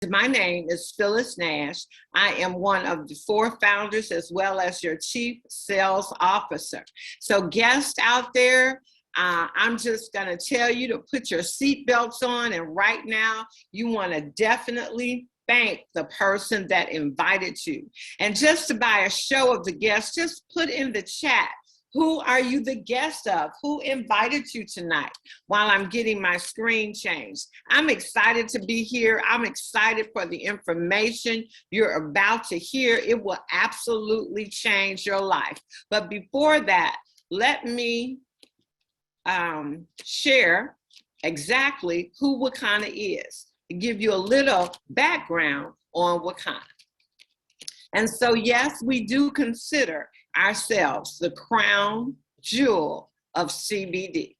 My name is Phyllis Nash. I am one of the 4 founders as well as your Chief Sales Officer. So guests out there, I'm just going to tell you to put your seatbelts on, and right now you want to definitely thank the person that invited you. And just to by a show of the guests, just put in the chat, who are you the guest of? Who invited you tonight? While I'm getting my screen changed. I'm excited to be here. I'm excited for the information you're about to hear. It will absolutely change your life. But before that, let me share exactly who Wakana is, to give you a little background on Wakana. And so, yes, we do consider ourselves the crown jewel of CBD.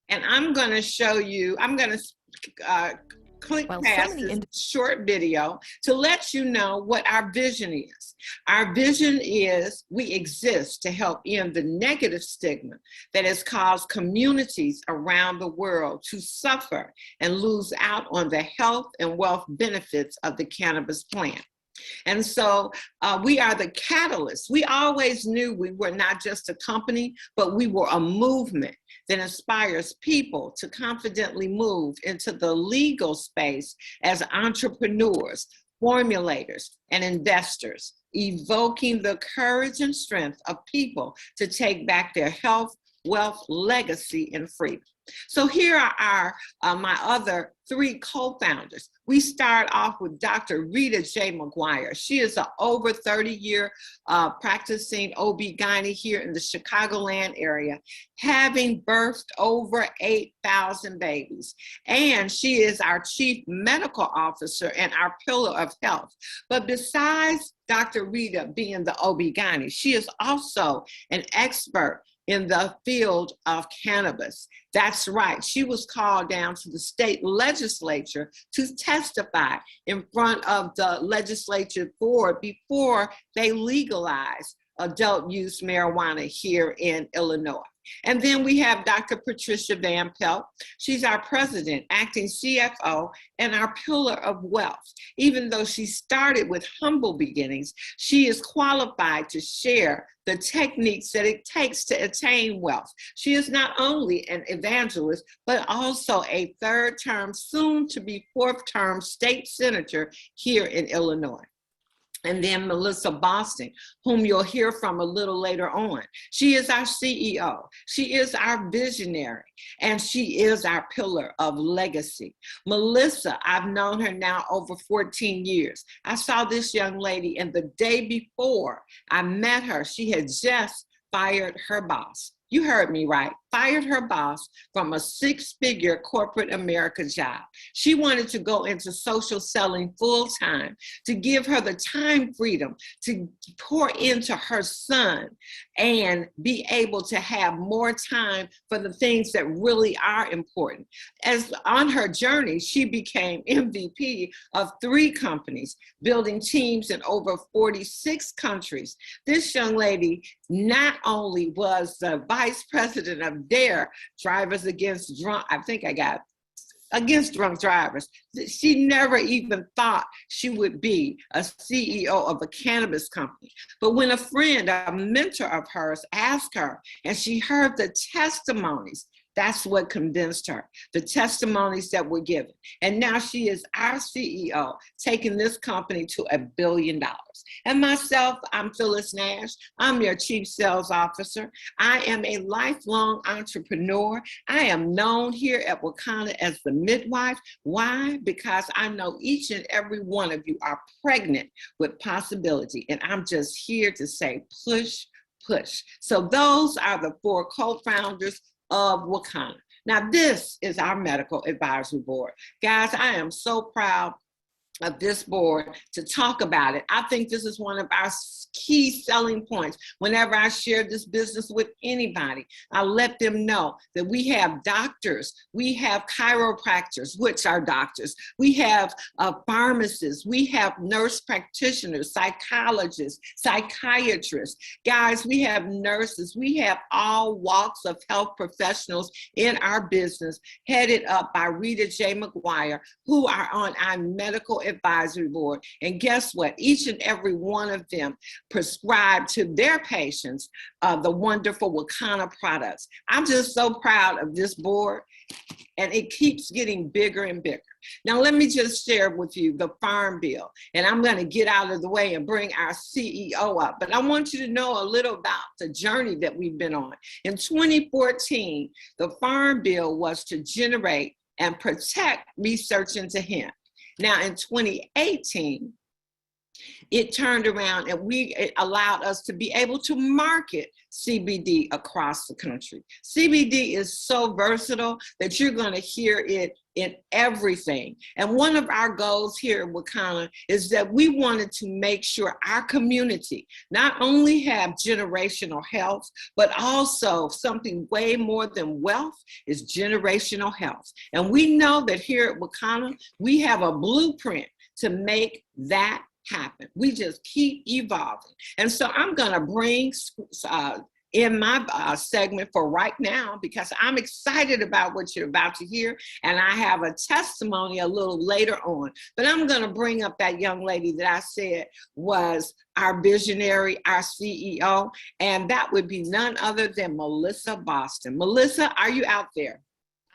And I'm going to show you, I'm going to click past this short video to let you know what our vision is. Our vision is we exist to help end the negative stigma that has caused communities around the world to suffer and lose out on the health and wealth benefits of the cannabis plant. And so we are the catalyst. We always knew we were not just a company, but we were a movement that inspires people to confidently move into the legal space as entrepreneurs, formulators, and investors, evoking the courage and strength of people to take back their health, wealth, legacy, and freedom. So here are my other 3 co-founders. We start off with Dr. Rita J. McGuire. She is an over 30-year practicing OB-GYN here in the Chicagoland area, having birthed over 8,000 babies. And she is our chief medical officer and our pillar of health. But besides Dr. Rita being the OB-GYN, she is also an expert in the field of cannabis. That's right, she was called down to the state legislature to testify in front of the legislature board before they legalized adult use marijuana here in Illinois. And then we have Dr. Patricia Van Pelt. She's our president, acting CFO, and our pillar of wealth. Even though she started with humble beginnings, she is qualified to share the techniques that it takes to attain wealth. She is not only an evangelist, but also a 3rd term, soon to be 4th term state senator here in Illinois. And then Melissa Boston, whom you'll hear from a little later on. She is our CEO. She is our visionary, and she is our pillar of legacy. Melissa, I've known her now over 14 years. I saw this young lady, and the day before I met her, she had just fired her boss. You heard me right, fired her boss from a 6-figure corporate America job. She wanted to go into social selling full time, to give her the time freedom to pour into her son and be able to have more time for the things that really are important. As on her journey, she became MVP of 3 companies, building teams in over 46 countries. This young lady not only was the vice president of DARE, Drivers Against Drunk, against drunk drivers. She never even thought she would be a CEO of a cannabis company. But when a friend, a mentor of hers, asked her, and she heard the testimonies, that's what convinced her, the testimonies that were given. And now she is our CEO, taking this company to $1 billion. And myself, I'm Phyllis Nash. I'm your Chief Sales Officer. I am a lifelong entrepreneur. I am known here at Wakana as the midwife. Why? Because I know each and every one of you are pregnant with possibility. And I'm just here to say, push, push. So those are the 4 co-founders of Wakana. Now, this is our medical advisory board. Guys, I am so proud of this board to talk about it. I think this is one of our key selling points. Whenever I share this business with anybody, I let them know that we have doctors, we have chiropractors, which are doctors, we have pharmacists, we have nurse practitioners, psychologists, psychiatrists. Guys, we have nurses, we have all walks of health professionals in our business, headed up by Rita J. McGuire, who are on our medical advisory board. And guess what? Each and every one of them prescribe to their patients the wonderful Wakana products. I'm just so proud of this board, and it keeps getting bigger and bigger. Now, let me just share with you the Farm Bill, and I'm going to get out of the way and bring our CEO up. But I want you to know a little about the journey that we've been on. In 2014, the Farm Bill was to generate and protect research into hemp. Now, in 2018, it turned around and it allowed us to be able to market CBD across the country. CBD is so versatile that you're going to hear it in everything. And one of our goals here at Wakana is that we wanted to make sure our community not only have generational health, but also something way more than wealth is generational health. And we know that here at Wakana, we have a blueprint to make that happen. We just keep evolving. And so I'm going to bring in my segment for right now, because I'm excited about what you're about to hear. And I have a testimony a little later on. But I'm going to bring up that young lady that I said was our visionary, our CEO. And that would be none other than Melissa Boston. Melissa, are you out there?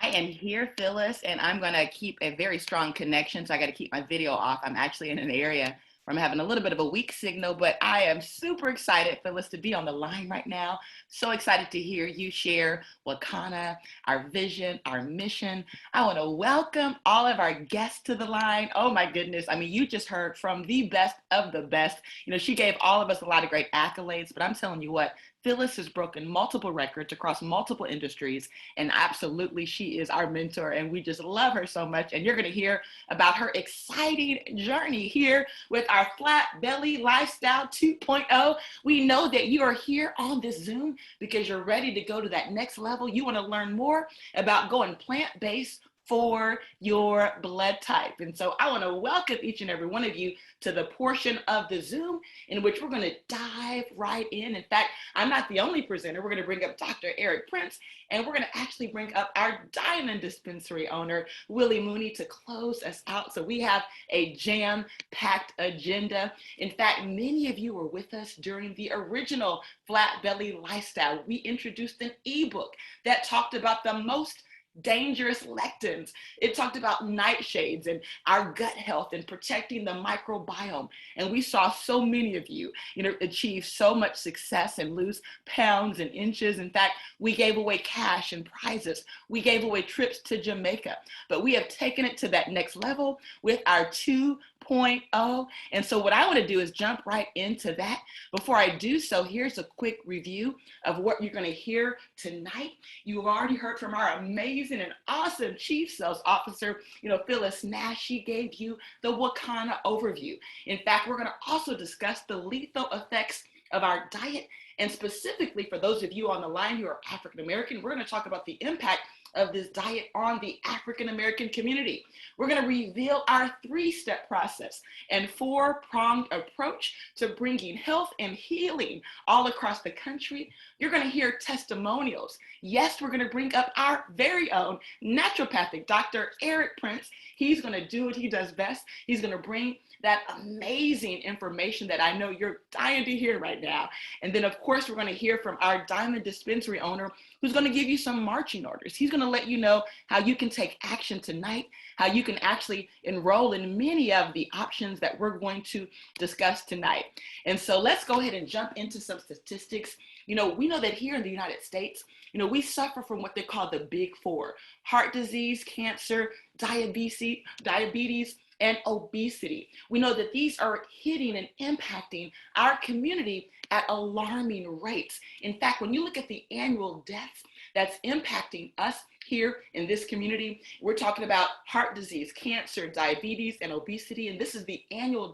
I am here, Phyllis, and I'm going to keep a very strong connection. So I got to keep my video off. I'm actually in an area where I'm having a little bit of a weak signal, but I am super excited, Phyllis, to be on the line right now. So excited to hear you share Wakana, our vision, our mission. I want to welcome all of our guests to the line. Oh my goodness. I mean, you just heard from the best of the best. You know, she gave all of us a lot of great accolades, but I'm telling you what, Phyllis has broken multiple records across multiple industries, and absolutely she is our mentor, and we just love her so much. And you're going to hear about her exciting journey here with our Flat Belly Lifestyle 2.0. We know that you are here on this Zoom because you're ready to go to that next level. You want to learn more about going plant-based for your blood type. And so I want to welcome each and every one of you to the portion of the Zoom in which we're going to dive right in. In fact, I'm not the only presenter. We're going to bring up Dr. Eric Prince, and we're going to actually bring up our Diamond Dispensary owner, Willie Mooney, to close us out. So we have a jam-packed agenda. In fact, many of you were with us during the original Flat Belly Lifestyle. We introduced an ebook that talked about the most dangerous lectins. It talked about nightshades and our gut health and protecting the microbiome. And we saw so many of you, achieve so much success and lose pounds and inches. In fact, we gave away cash and prizes. We gave away trips to Jamaica, but we have taken it to that next level with our 2.0. And so what I want to do is jump right into that. Before I do so, here's a quick review of what you're going to hear tonight. You've already heard from our amazing and awesome Chief Sales Officer, Phyllis Nash. She gave you the Wakana overview. In fact, we're going to also discuss the lethal effects of our diet. And specifically for those of you on the line who are African American, we're going to talk about the impact of this diet on the African American community. We're going to reveal our 3-step process and 4-pronged approach to bringing health and healing all across the country. You're going to hear testimonials. Yes, we're going to bring up our very own naturopathic Dr. Eric Prince. He's going to do what he does best. He's going to bring that amazing information that I know you're dying to hear right now. And then, of course, we're going to hear from our Diamond Dispensary owner, who's going to give you some marching orders. He's going to let you know how you can take action tonight, how you can actually enroll in many of the options that we're going to discuss tonight. And so let's go ahead and jump into some statistics. We know that here in the United States, we suffer from what they call the big 4: heart disease, cancer, diabetes, and obesity. We know that these are hitting and impacting our community at alarming rates. In fact, when you look at the annual deaths that's impacting us here in this community. We're talking about heart disease, cancer, diabetes, and obesity, and this is the annual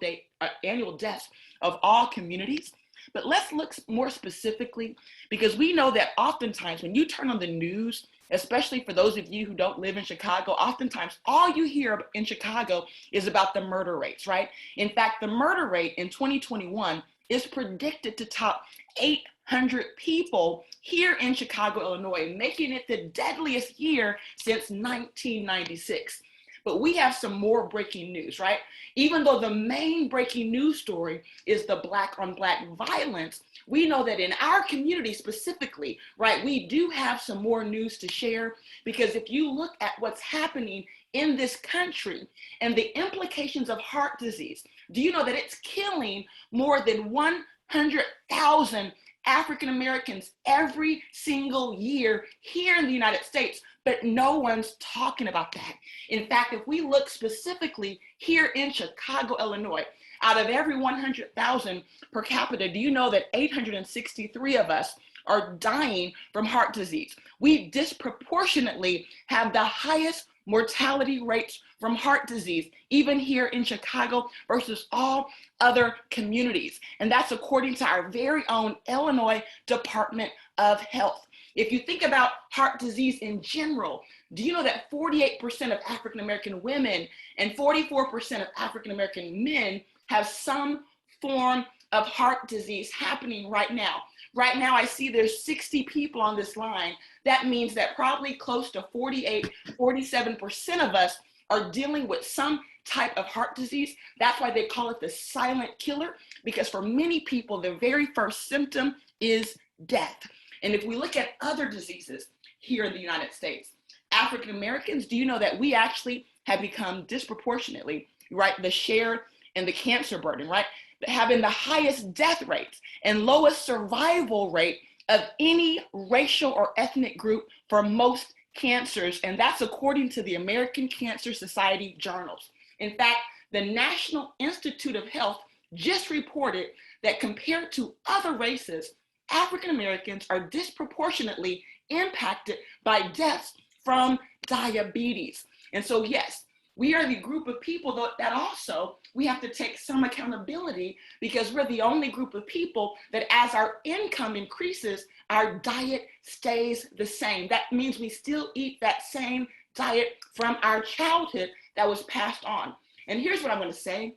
deaths of all communities. But let's look more specifically, because we know that oftentimes when you turn on the news, especially for those of you who don't live in Chicago, oftentimes all you hear in Chicago is about the murder rates, right? In fact, the murder rate in 2021 is predicted to top 800 people here in Chicago, Illinois, making it the deadliest year since 1996. But we have some more breaking news, right? Even though the main breaking news story is the Black on Black violence, we know that in our community specifically, right, we do have some more news to share, because if you look at what's happening in this country and the implications of heart disease, do you know that it's killing more than 100,000 African Americans every single year here in the United States? But no one's talking about that. In fact, if we look specifically here in Chicago, Illinois, out of every 100,000 per capita, do you know that 863 of us are dying from heart disease? We disproportionately have the highest mortality rates from heart disease, even here in Chicago, versus all other communities. And that's according to our very own Illinois Department of Health. If you think about heart disease in general, do you know that 48% of African American women and 44% of African American men have some form of heart disease happening right now? Right now, I see there's 60 people on this line. That means that probably close to 47% of us are dealing with some type of heart disease. That's why they call it the silent killer, because for many people, the very first symptom is death. And if we look at other diseases here in the United States, African Americans, do you know that we actually have become disproportionately, right, the share and the cancer burden, right, having the highest death rates and lowest survival rate of any racial or ethnic group for most cancers. And that's according to the American Cancer Society journals. In fact, the National Institute of Health just reported that compared to other races, African Americans are disproportionately impacted by deaths from diabetes. And so, yes, we are the group of people that also we have to take some accountability, because we're the only group of people that as our income increases, our diet stays the same. That means we still eat that same diet from our childhood that was passed on. And here's what I'm going to say.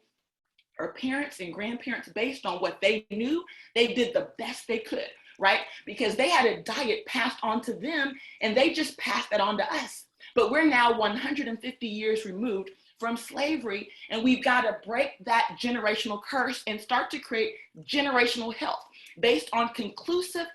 Our parents and grandparents, based on what they knew, they did the best they could, right? Because they had a diet passed on to them and they just passed that on to us. But we're now 150 years removed from slavery, and we've got to break that generational curse and start to create generational health based on conclusive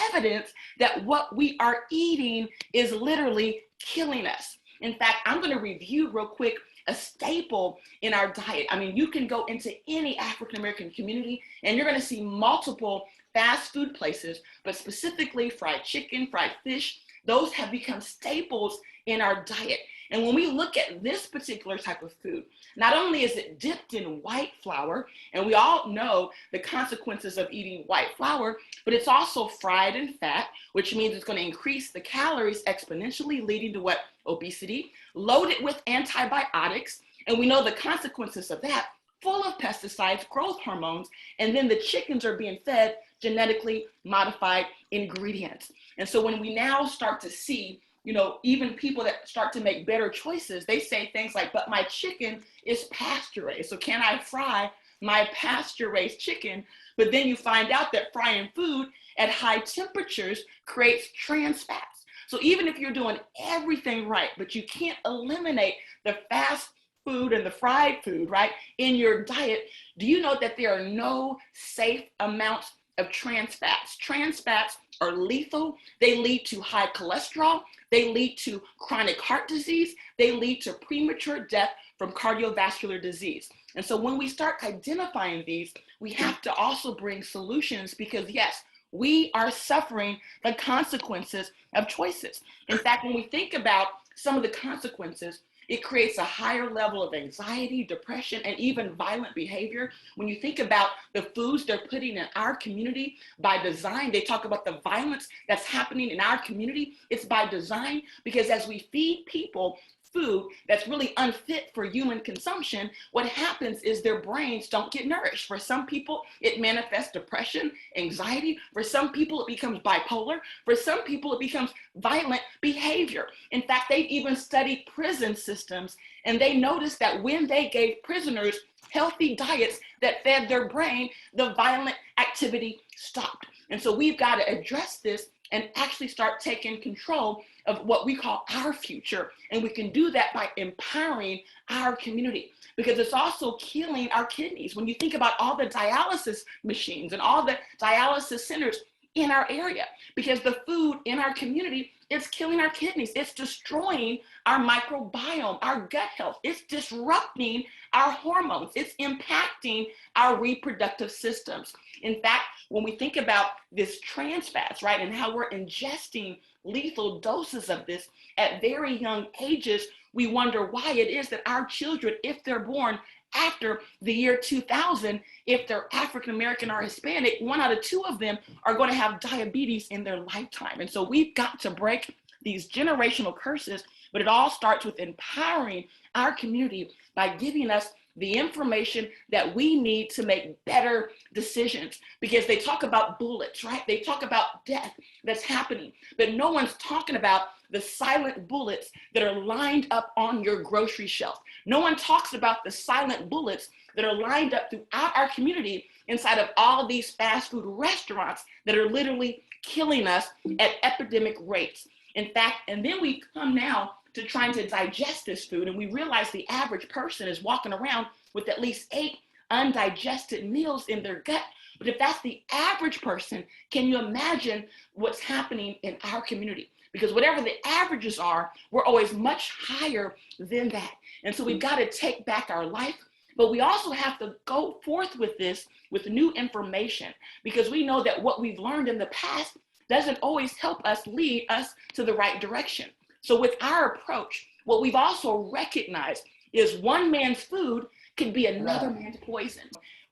evidence that what we are eating is literally killing us. In fact, I'm going to review real quick a staple in our diet. I mean, you can go into any African American community and you're going to see multiple fast food places, but specifically fried chicken, fried fish, those have become staples in our diet. And when we look at this particular type of food, not only is it dipped in white flour, and we all know the consequences of eating white flour, but it's also fried in fat, which means it's going to increase the calories exponentially, leading to what? Obesity, loaded with antibiotics. And we know the consequences of that, full of pesticides, growth hormones, and then the chickens are being fed genetically modified ingredients. And so when we now start to see, you know, even people that start to make better choices, they say things like, but my chicken is pasture raised, so can I fry my pasture raised chicken? But then you find out that frying food at high temperatures creates trans fats. So even if you're doing everything right, but you can't eliminate the fast food and the fried food, right, in your diet, do you know that there are no safe amounts of trans fats? Trans fats are lethal. They lead to high cholesterol. They lead to chronic heart disease. They lead to premature death from cardiovascular disease. And so when we start identifying these, we have to also bring solutions, because yes, we are suffering the consequences of choices. In fact, when we think about some of the consequences, It creates a higher level of anxiety, depression, and even violent behavior. When you think about the foods they're putting in our community by design, they talk about the violence that's happening in our community. It's by design, because as we feed people food that's really unfit for human consumption, what happens is their brains don't get nourished. For some people, it manifests depression, anxiety. For some people, it becomes bipolar. For some people, it becomes violent behavior. In fact, they've even studied prison systems, and they noticed that when they gave prisoners healthy diets that fed their brain, the violent activity stopped. And so we've got to address this and actually start taking control of what we call our future. And we can do that by empowering our community, because it's also killing our kidneys. When you think about all the dialysis machines and all the dialysis centers in our area, because the food in our community is killing our kidneys. It's destroying our microbiome, our gut health. It's disrupting our hormones. It's impacting our reproductive systems. In fact, when we think about this trans fats, right, and how we're ingesting lethal doses of this at very young ages, we wonder why it is that our children, if they're born after the year 2000, if they're African American or Hispanic, 1 out of 2 of them are going to have diabetes in their lifetime. And so we've got to break these generational curses, but it all starts with empowering our community by giving us the information that we need to make better decisions. Because they talk about bullets, right? They talk about death that's happening, but no one's talking about the silent bullets that are lined up on your grocery shelf. No one talks about the silent bullets that are lined up throughout our community inside of all of these fast food restaurants that are literally killing us at epidemic rates. In fact, and then we come now to trying to digest this food, and we realize the average person is walking around with at least 8 undigested meals in their gut. But if that's the average person, can you imagine what's happening in our community? Because whatever the averages are, we're always much higher than that. And so we've got to take back our life, but we also have to go forth with this with new information, because we know that what we've learned in the past doesn't always help us lead us to the right direction. So with our approach, what we've also recognized is one man's food could be another man's poison.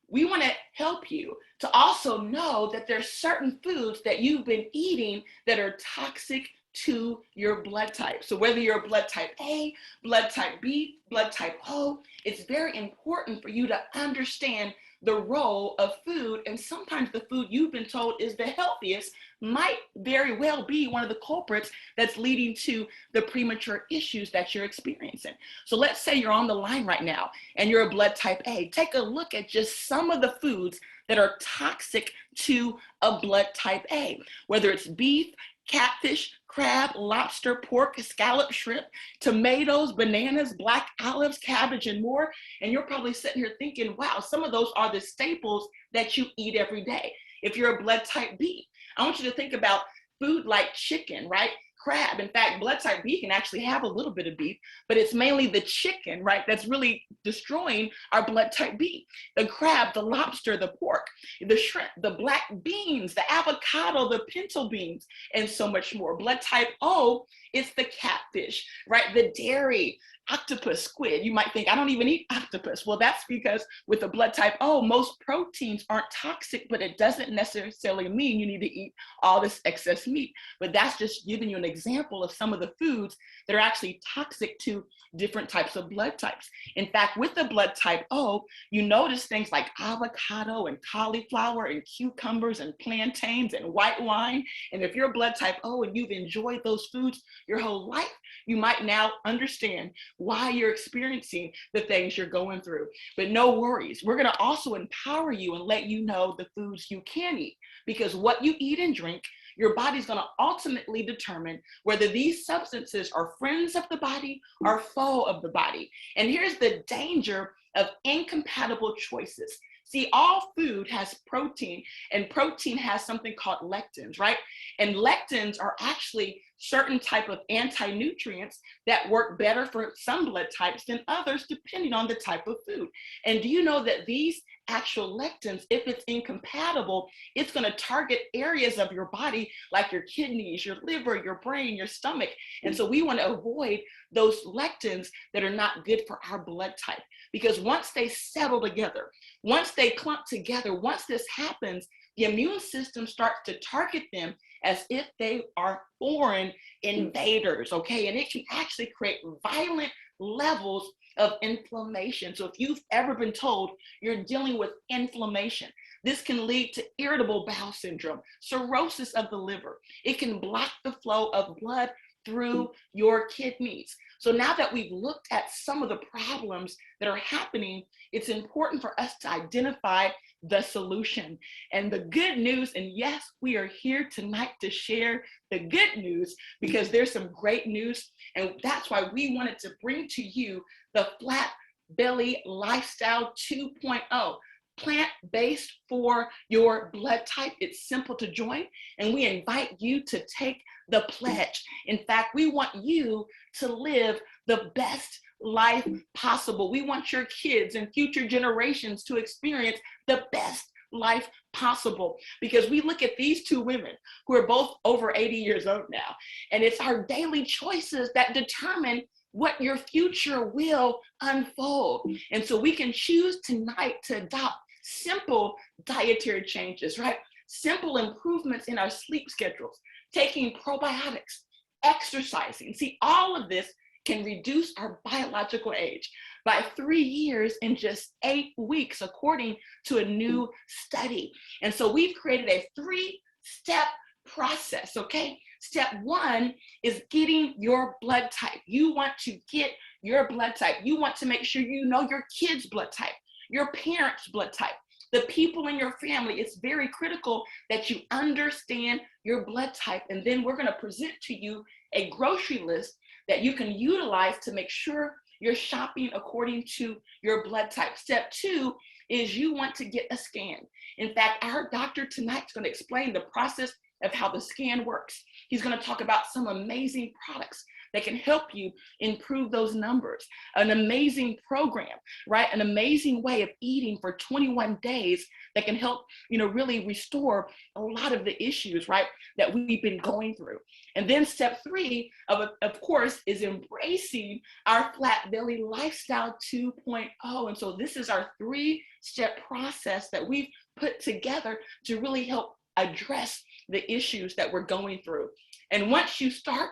We want to help you to also know that there's certain foods that you've been eating that are toxic to your blood type. So whether you're blood type A, blood type B, blood type O, it's very important for you to understand the role of food. And sometimes the food you've been told is the healthiest might very well be one of the culprits that's leading to the premature issues that you're experiencing. So let's say you're on the line right now and you're a blood type A. Take a look at just some of the foods that are toxic to a blood type A, whether it's beef, catfish, crab, lobster, pork, scallop, shrimp, tomatoes, bananas, black olives, cabbage, and more. And you're probably sitting here thinking, wow, some of those are the staples that you eat every day. If you're a blood type B, I want you to think about food like chicken, right? Crab. In fact, blood type B can actually have a little bit of beef, but it's mainly the chicken, right, that's really destroying our blood type B. The crab, the lobster, the pork, the shrimp, the black beans, the avocado, the pinto beans, and so much more. Blood type O, it's the catfish, right? The dairy, octopus, squid. You might think, I don't even eat octopus. Well, that's because with the blood type O, most proteins aren't toxic, but it doesn't necessarily mean you need to eat all this excess meat. But that's just giving you an example of some of the foods that are actually toxic to different types of blood types. In fact, with the blood type O, you notice things like avocado and cauliflower and cucumbers and plantains and white wine. And if you're blood type O and you've enjoyed those foods your whole life, you might now understand why you're experiencing the things you're going through. But no worries. We're going to also empower you and let you know the foods you can eat, because what you eat and drink, your body's going to ultimately determine whether these substances are friends of the body or foe of the body. And here's the danger of incompatible choices. See, all food has protein, and protein has something called lectins, right? And lectins are actually certain type of anti-nutrients that work better for some blood types than others, depending on the type of food. And do you know that these actual lectins, if it's incompatible, it's going to target areas of your body like your kidneys, your liver, your brain, your stomach. And so we want to avoid those lectins that are not good for our blood type, because once they settle together, once they clump together, once this happens, the immune system starts to target them as if they are foreign invaders, okay? And it can actually create violent levels of inflammation. So if you've ever been told you're dealing with inflammation, this can lead to irritable bowel syndrome, cirrhosis of the liver. It can block the flow of blood through your kidneys. So now that we've looked at some of the problems that are happening, it's important for us to identify the solution. And the good news, and yes, we are here tonight to share the good news, because there's some great news. And that's why we wanted to bring to you the Flat Belly Lifestyle 2.0. Plant-based for your blood type. It's simple to join, and we invite you to take the pledge. In fact, we want you to live the best life possible. We want your kids and future generations to experience the best life possible, because we look at these two women who are both over 80 years old now, and it's our daily choices that determine what your future will unfold. And so we can choose tonight to adopt simple dietary changes, right? Simple improvements in our sleep schedules, taking probiotics, exercising. See, all of this can reduce our biological age by 3 years in just 8 weeks, according to a new study. And so we've created a 3-step process, okay? Step 1 is getting your blood type. You want to get your blood type. You want to make sure you know your kid's blood type, your parents' blood type, the people in your family. It's very critical that you understand your blood type. And then we're going to present to you a grocery list that you can utilize to make sure you're shopping according to your blood type. Step 2 is you want to get a scan. In fact, our doctor tonight is going to explain the process of how the scan works. He's going to talk about some amazing products that can help you improve those numbers, an amazing program, right? An amazing way of eating for 21 days that can help, really restore a lot of the issues, right, that we've been going through. And then step 3, of course, is embracing our Flat Belly Lifestyle 2.0. And so this is our 3-step process that we've put together to really help address the issues that we're going through. And once you start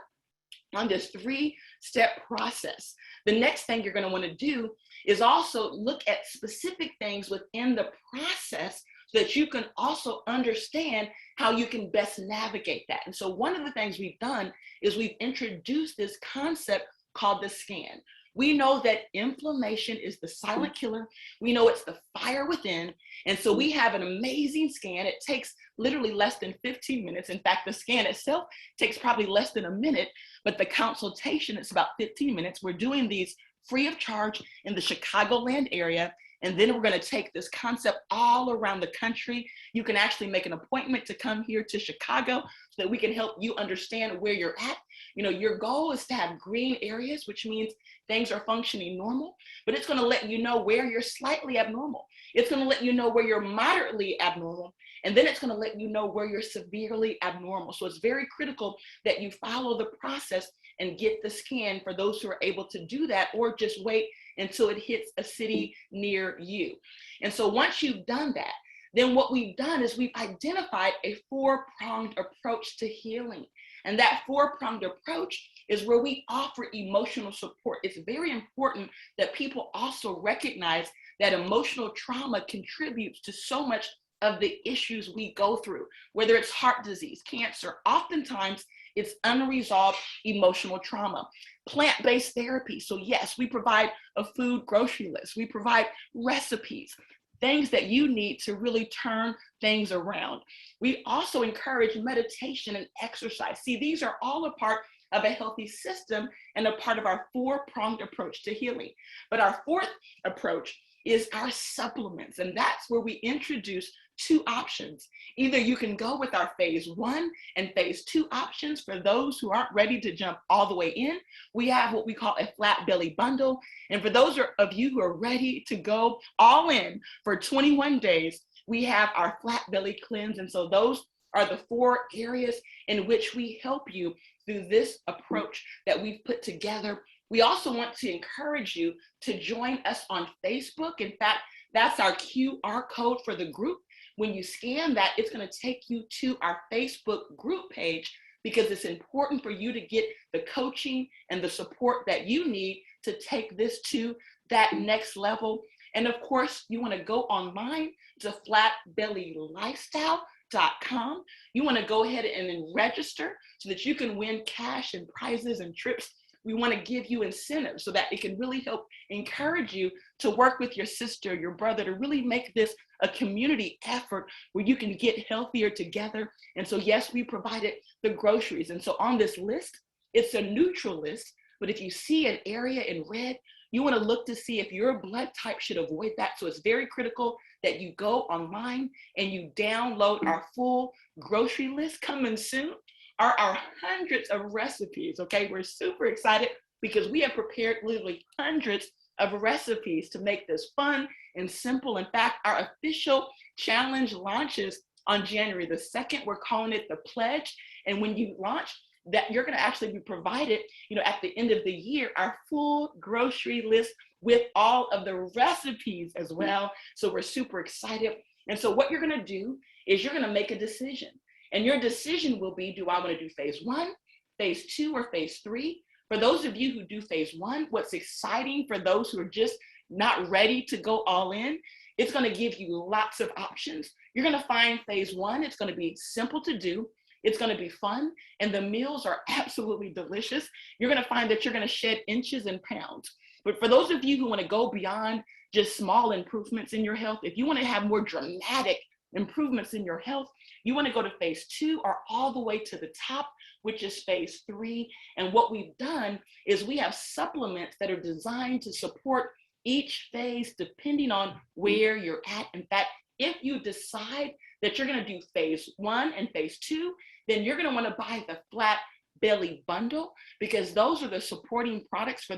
on this 3-step process, the next thing you're going to want to do is also look at specific things within the process so that you can also understand how you can best navigate that. And so one of the things we've done is we've introduced this concept called the scan. We know that inflammation is the silent killer. We know it's the fire within. And so we have an amazing scan. It takes literally less than 15 minutes. In fact, the scan itself takes probably less than a minute, but the consultation is about 15 minutes. We're doing these free of charge in the Chicagoland area. And then we're going to take this concept all around the country. You can actually make an appointment to come here to Chicago so that we can help you understand where you're at. Your goal is to have green areas, which means things are functioning normal, but it's going to let you know where you're slightly abnormal. It's going to let you know where you're moderately abnormal, and then it's going to let you know where you're severely abnormal. So it's very critical that you follow the process and get the scan for those who are able to do that, or just wait until it hits a city near you. And so once you've done that, then what we've done is we've identified a 4-pronged approach to healing. And that 4-pronged approach is where we offer emotional support. It's very important that people also recognize that emotional trauma contributes to so much of the issues we go through, whether it's heart disease, cancer. Oftentimes, it's unresolved emotional trauma. Plant-based therapy. So yes, we provide a food grocery list. We provide recipes, things that you need to really turn things around. We also encourage meditation and exercise. See, these are all a part of a healthy system and a part of our 4-pronged approach to healing. But our 4th approach is our supplements. And that's where we introduce two options. Either you can go with our phase 1 and phase 2 options. For those who aren't ready to jump all the way in, we have what we call a flat belly bundle. And for those of you who are ready to go all in for 21 days, we have our flat belly cleanse. And so those are the 4 areas in which we help you through this approach that we've put together. We also want to encourage you to join us on Facebook. In fact, that's our QR code for the group. When you scan that, it's going to take you to our Facebook group page, because it's important for you to get the coaching and the support that you need to take this to that next level. And of course, you want to go online to flatbellylifestyle.com. You want to go ahead and then register so that you can win cash and prizes and trips. We want to give you incentives so that it can really help encourage you to work with your sister, your brother, to really make this a community effort where you can get healthier together. And so, yes, we provided the groceries. And so on this list, it's a neutral list, but if you see an area in red, you want to look to see if your blood type should avoid that. So it's very critical that you go online and you download our full grocery list. Coming soon are our hundreds of recipes, okay? We're super excited because we have prepared literally hundreds of recipes to make this fun and simple. In fact, our official challenge launches on January the 2nd. We're calling it the Pledge. And when you launch, that you're going to actually be provided, at the end of the year, our full grocery list with all of the recipes as well. So we're super excited. And so what you're going to do is you're going to make a decision. And your decision will be, do I want to do phase 1, phase 2, or phase 3? For those of you who do phase 1, what's exciting for those who are just not ready to go all in, it's going to give you lots of options. You're going to find phase 1, it's going to be simple to do. It's going to be fun, and the meals are absolutely delicious. You're going to find that you're going to shed inches and pounds. But for those of you who want to go beyond just small improvements in your health, if you want to have more dramatic improvements in your health, you want to go to phase 2 or all the way to the top, which is phase 3. And what we've done is we have supplements that are designed to support each phase depending on where you're at. In fact, if you decide that you're going to do phase 1 and phase 2, then you're going to want to buy the flat belly bundle, because those are the supporting products for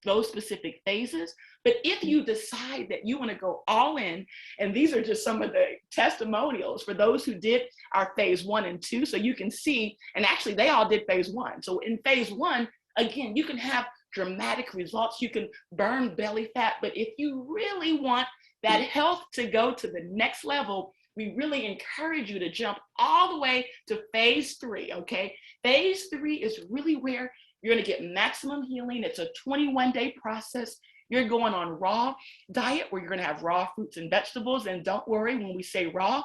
those specific phases. But if you decide that you want to go all in, and these are just some of the testimonials for those who did our phase 1 and 2, so you can see, and actually they all did phase 1. So in phase 1, again, you can have dramatic results, you can burn belly fat, but if you really want that health to go to the next level, we really encourage you to jump all the way to phase 3, okay? Phase 3 is really where you're gonna get maximum healing. It's a 21-day process. You're going on raw diet where you're gonna have raw fruits and vegetables. And don't worry, when we say raw,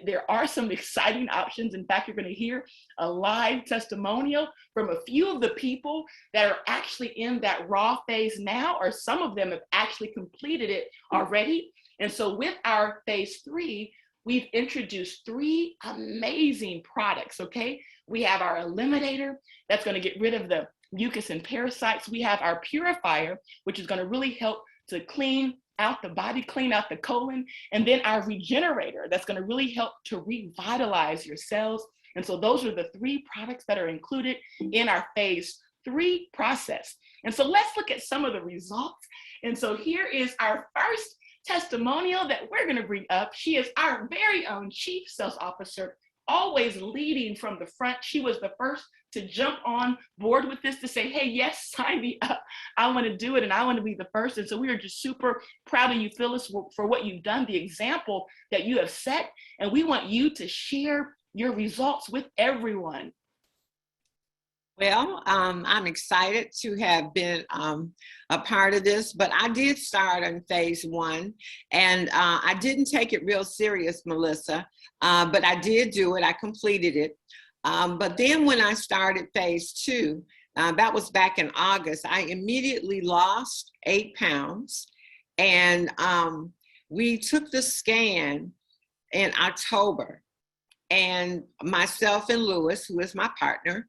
there are some exciting options. In fact, you're gonna hear a live testimonial from a few of the people that are actually in that raw phase now, or some of them have actually completed it already. And so with our phase 3, we've introduced 3 amazing products, okay? We have our eliminator that's going to get rid of the mucus and parasites. We have our purifier, which is going to really help to clean out the body, clean out the colon. And then our regenerator that's going to really help to revitalize your cells. And so those are the 3 products that are included in our phase 3 process. And so let's look at some of the results. And so here is our first testimonial that we're going to bring up. She is our very own Chief Sales Officer, always leading from the front. She was the first to jump on board with this, to say, hey, yes, sign me up. I want to do it, and I want to be the first. And so we are just super proud of you, Phyllis, for what you've done, the example that you have set. And we want you to share your results with everyone. Well, I'm excited to have been a part of this, but I did start on phase 1, and I didn't take it real serious, Melissa, but I did do it. I completed it. But then when I started phase 2, that was back in August, I immediately lost 8 pounds, and we took the scan in October, and myself and Lewis, who is my partner,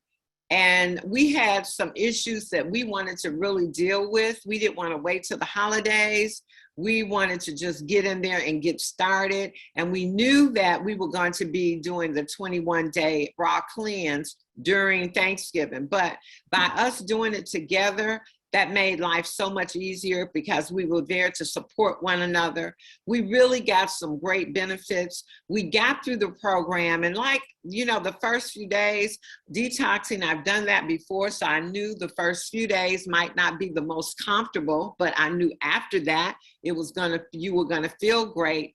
And we had some issues that we wanted to really deal with. We didn't want to wait till the holidays. We wanted to just get in there and get started. And we knew that we were going to be doing the 21-day raw cleanse during Thanksgiving. But by us doing it together, that made life so much easier because we were there to support one another. We really got some great benefits. We got through the program, and like, you know, the first few days, detoxing, I've done that before, so I knew the first few days might not be the most comfortable, but I knew after that, you were gonna feel great,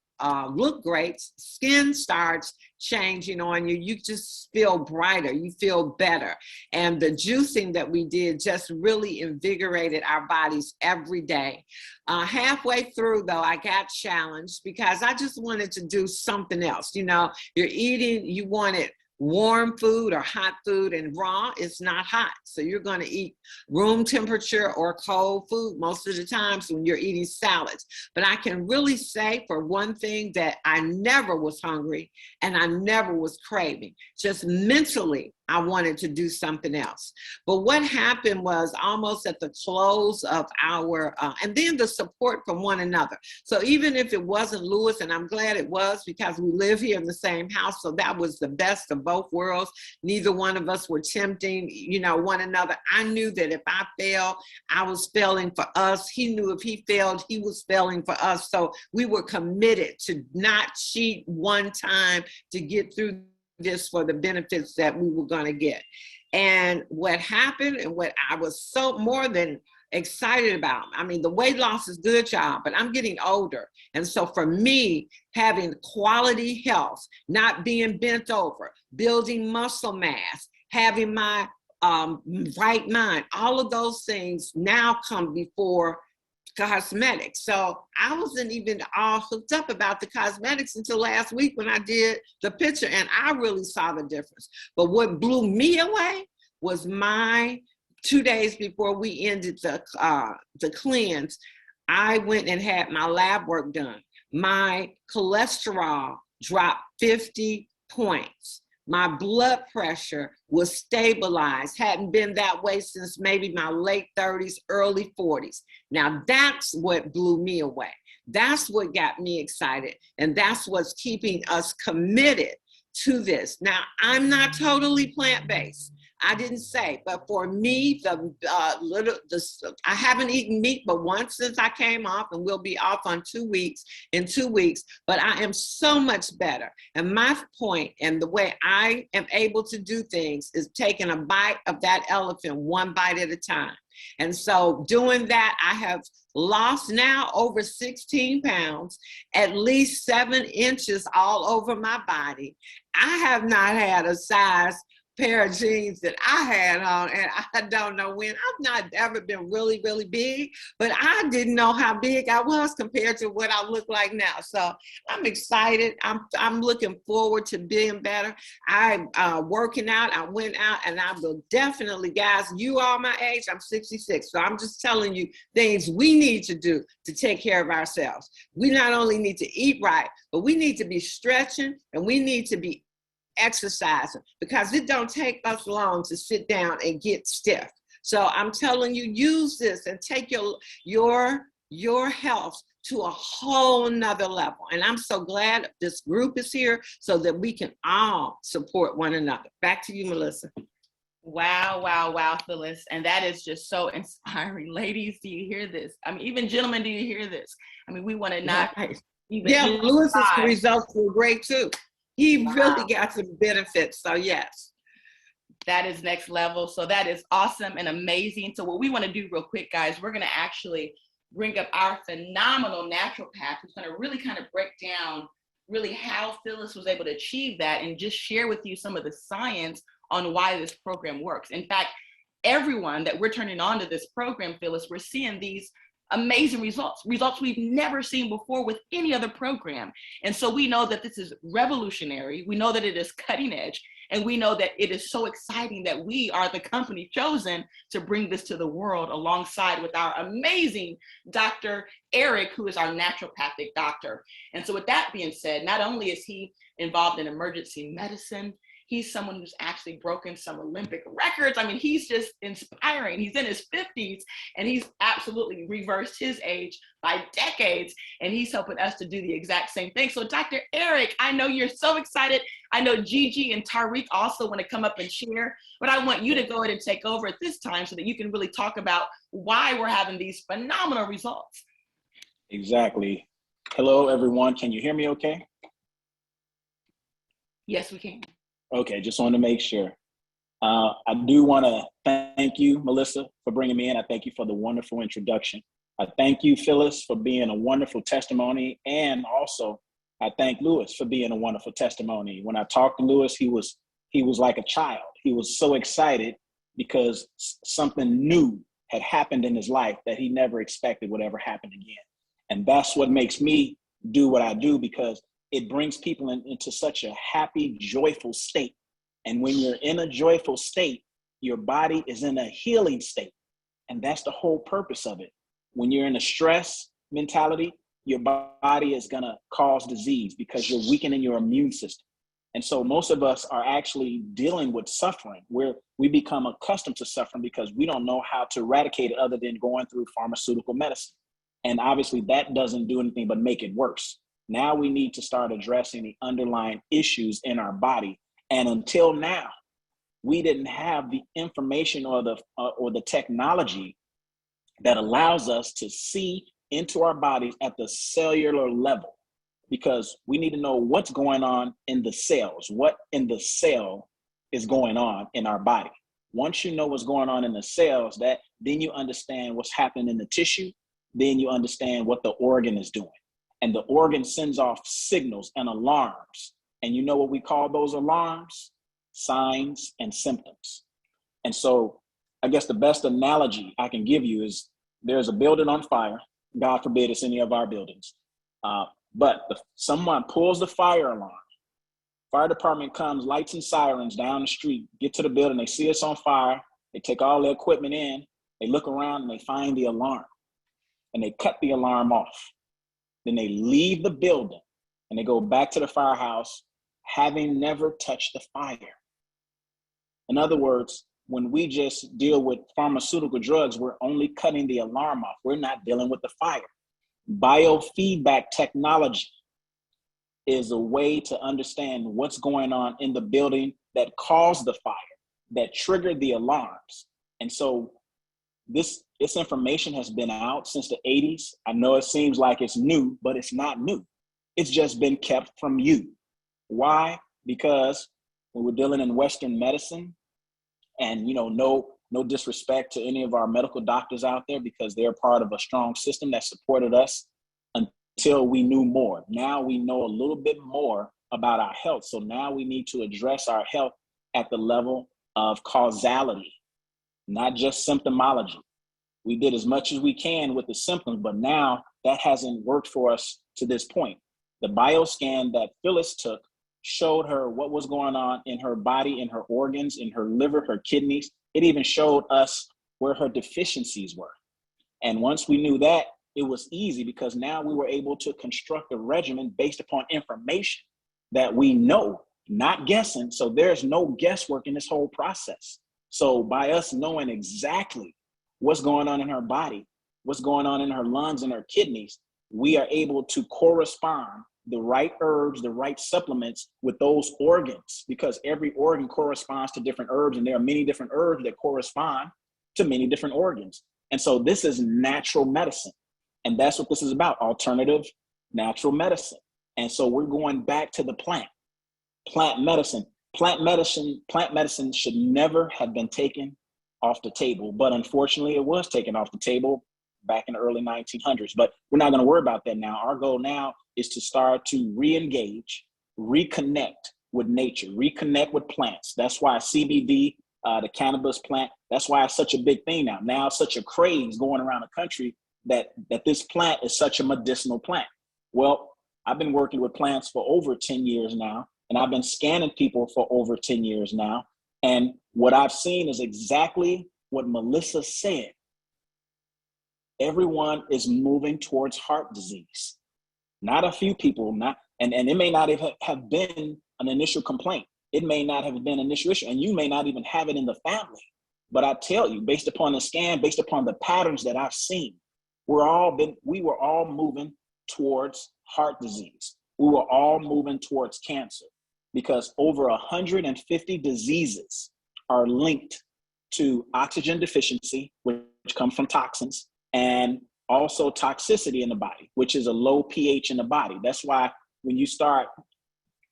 look great, skin starts changing on you. You just feel brighter, you feel better. And the juicing that we did just really invigorated our bodies every day. Halfway through though, I got challenged because I just wanted to do something else. You know, you're eating, you wanted warm food or hot food, and raw is not hot. So you're going to eat room temperature or cold food most of the times when you're eating salads. But I can really say for one thing that I never was hungry and I never was craving. Just mentally, I wanted to do something else. But what happened was almost at the close of our, and then the support from one another. So even if it wasn't Lewis, and I'm glad it was because we live here in the same house, so that was the best of both worlds. Neither one of us were tempting, you know, one another. I knew that if I failed, I was failing for us. He knew if he failed, he was failing for us. So we were committed to not cheat one time to get through this for the benefits that we were going to get. And what happened and what I was so more than excited about, I mean, the weight loss is good, y'all, but I'm getting older. And so for me, having quality health, not being bent over, building muscle mass, having my right mind, all of those things now come before cosmetics. So I wasn't even all hooked up about the cosmetics until last week when I did the picture, and I really saw the difference. But what blew me away was my 2 days before we ended the cleanse, I went and had my lab work done. My cholesterol dropped 50 points. My blood pressure was stabilized, hadn't been that way since maybe my late 30s, early 40s. Now that's what blew me away. That's what got me excited. And that's what's keeping us committed to this. Now, I'm not totally plant-based. I didn't say, but for me, I haven't eaten meat but once since I came off, and we'll be off in 2 weeks, but I am so much better. And my point and the way I am able to do things is taking a bite of that elephant, one bite at a time. And so doing that, I have lost now over 16 pounds, at least 7 inches all over my body. I have not had a size pair of jeans that I had on, and I don't know when. I've not ever been really, really big, but I didn't know how big I was compared to what I look like now. So I'm excited. I'm looking forward to being better. I'm working out. I went out, and I will definitely, guys, you are my age. I'm 66. So I'm just telling you things we need to do to take care of ourselves. We not only need to eat right, but we need to be stretching, and we need to be exercising, because it don't take us long to sit down and get stiff. So I'm telling you, use this and take your health to a whole nother level. And I'm so glad this group is here so that we can all support one another. Back to you, Melissa. Wow, wow, wow, Phyllis. And that is just so inspiring. Ladies, do you hear this? I mean, even gentlemen, do you hear this? I mean, we want to not even. Yeah, Lewis's results were great too. He really got some benefits, so yes. That is next level. So that is awesome and amazing. So what we want to do real quick, guys, we're going to actually bring up our phenomenal naturopath who's going to really kind of break down really how Phyllis was able to achieve that and just share with you some of the science on why this program works. In fact, everyone that we're turning on to this program, Phyllis, we're seeing these amazing results we've never seen before with any other program. And so we know that this is revolutionary. We know that it is cutting edge. And we know that it is so exciting that we are the company chosen to bring this to the world alongside with our amazing Dr. Eric, who is our naturopathic doctor. And so with that being said, not only is he involved in emergency medicine, He's someone who's actually broken some Olympic records. I mean, he's just inspiring. He's in his 50s and he's absolutely reversed his age by decades. And he's helping us to do the exact same thing. So Dr. Eric, I know you're so excited. I know Gigi and Tariq also want to come up and share, but I want you to go ahead and take over at this time so that you can really talk about why we're having these phenomenal results. Exactly. Hello, everyone. Can you hear me okay? Yes, we can. Okay, just wanted to make sure. I do want to thank you, Melissa, for bringing me in. I thank you for the wonderful introduction. I thank you, Phyllis, for being a wonderful testimony. And also, I thank Lewis for being a wonderful testimony. When I talked to Lewis, he was like a child. He was so excited because something new had happened in his life that he never expected would ever happen again. And that's what makes me do what I do, because it brings people into such a happy, joyful state. And when you're in a joyful state, your body is in a healing state. And that's the whole purpose of it. When you're in a stress mentality, your body is going to cause disease because you're weakening your immune system. And so most of us are actually dealing with suffering, where we become accustomed to suffering because we don't know how to eradicate it other than going through pharmaceutical medicine. And obviously that doesn't do anything but make it worse. Now we need to start addressing the underlying issues in our body. And until now, we didn't have the information or the technology that allows us to see into our bodies at the cellular level, because we need to know what's going on in the cells, what in the cell is going on in our body. Once you know what's going on in the cells, then you understand what's happening in the tissue, then you understand what the organ is doing. And the organ sends off signals and alarms. And you know what we call those alarms? Signs and symptoms. And so I guess the best analogy I can give you is there's a building on fire. God forbid it's any of our buildings. But someone pulls the fire alarm. Fire department comes, lights and sirens down the street, get to the building. They see it's on fire. They take all their equipment in. They look around and they find the alarm. And they cut the alarm off. Then they leave the building and they go back to the firehouse, having never touched the fire. In other words, when we just deal with pharmaceutical drugs, we're only cutting the alarm off. We're not dealing with the fire. Biofeedback technology is a way to understand what's going on in the building that caused the fire, that triggered the alarms. And so this information has been out since the 80s. I know it seems like it's new, but it's not new. It's just been kept from you. Why? Because when we're dealing in Western medicine, and no disrespect to any of our medical doctors out there, because they're part of a strong system that supported us until we knew more. Now we know a little bit more about our health. So now we need to address our health at the level of causality, not just symptomology. We did as much as we can with the symptoms, but now that hasn't worked for us to this point. The bioscan that Phyllis took showed her what was going on in her body, in her organs, in her liver, her kidneys. It even showed us where her deficiencies were. And once we knew that, it was easy, because now we were able to construct a regimen based upon information that we know, not guessing. So there's no guesswork in this whole process. So by us knowing exactly what's going on in her body, what's going on in her lungs and her kidneys, we are able to correspond the right herbs, the right supplements with those organs, because every organ corresponds to different herbs, and there are many different herbs that correspond to many different organs. And so this is natural medicine. And that's what this is about, alternative natural medicine. And so we're going back to the plant medicine. Plant medicine should never have been taken off the table, but unfortunately it was taken off the table back in the early 1900s. But we're not going to worry about that now. Our goal now is to start to re-engage, reconnect with nature, reconnect with plants. That's why CBD, the cannabis plant, that's why it's such a big thing now. Now it's such a craze going around the country that this plant is such a medicinal plant. Well, I've been working with plants for over 10 years now, and I've been scanning people for over 10 years now. And what I've seen is exactly what Melissa said. Everyone is moving towards heart disease. Not a few people, and it may not have been an initial complaint. it may not have been an issue, and you may not even have it in the family. But I tell you, based upon the scan, based upon the patterns that I've seen, we were all moving towards heart disease. We were all moving towards cancer, because over 150 diseases are linked to oxygen deficiency, which comes from toxins, and also toxicity in the body, which is a low pH in the body. That's why when you start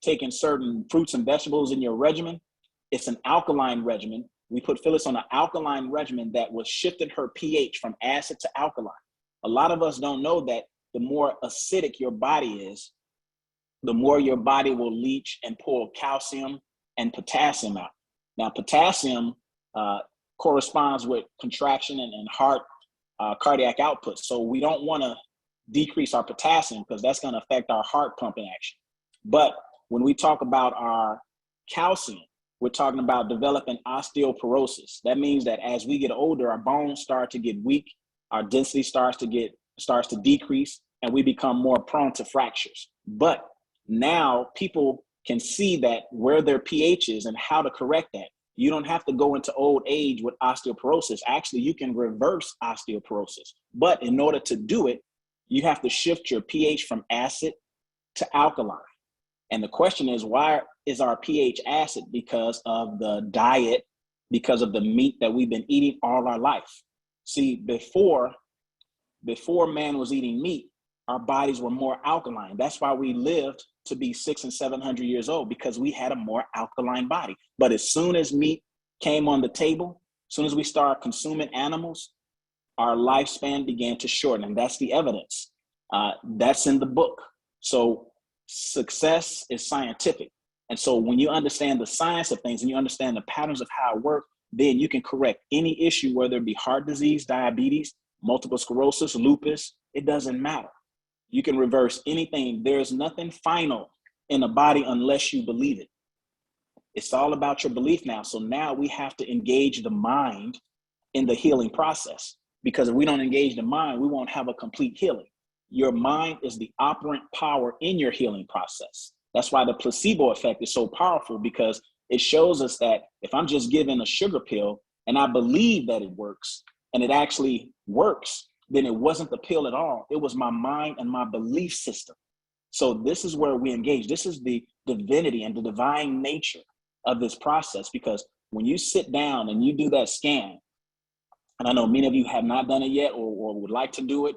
taking certain fruits and vegetables in your regimen, it's an alkaline regimen. We put Phyllis on an alkaline regimen that was shifting her pH from acid to alkaline. A lot of us don't know that the more acidic your body is, the more your body will leach and pull calcium and potassium out. Now, potassium corresponds with contraction and heart cardiac output. So we don't want to decrease our potassium, because that's going to affect our heart pumping action. But when we talk about our calcium, we're talking about developing osteoporosis. That means that as we get older, our bones start to get weak, our density starts to decrease, and we become more prone to fractures. But now people can see that where their pH is and how to correct that. You don't have to go into old age with osteoporosis. Actually, you can reverse osteoporosis. But in order to do it, you have to shift your pH from acid to alkaline. And the question is, why is our pH acid? Because of the diet, because of the meat that we've been eating all our life. See, before man was eating meat, our bodies were more alkaline. That's why we lived to be 600 and 700 years old, because we had a more alkaline body. But as soon as meat came on the table, as soon as we started consuming animals, our lifespan began to shorten. And that's the evidence. That's in the book. So success is scientific. And so when you understand the science of things and you understand the patterns of how it works, then you can correct any issue, whether it be heart disease, diabetes, multiple sclerosis, lupus, it doesn't matter. You can reverse anything. There's nothing final in the body unless you believe it. It's all about your belief now. So now we have to engage the mind in the healing process, because if we don't engage the mind, we won't have a complete healing. Your mind is the operant power in your healing process. That's why the placebo effect is so powerful, because it shows us that if I'm just given a sugar pill and I believe that it works and it actually works, then it wasn't the pill at all. It was my mind and my belief system. So this is where we engage. This is the divinity and the divine nature of this process, because when you sit down and you do that scan, and I know many of you have not done it yet or would like to do it,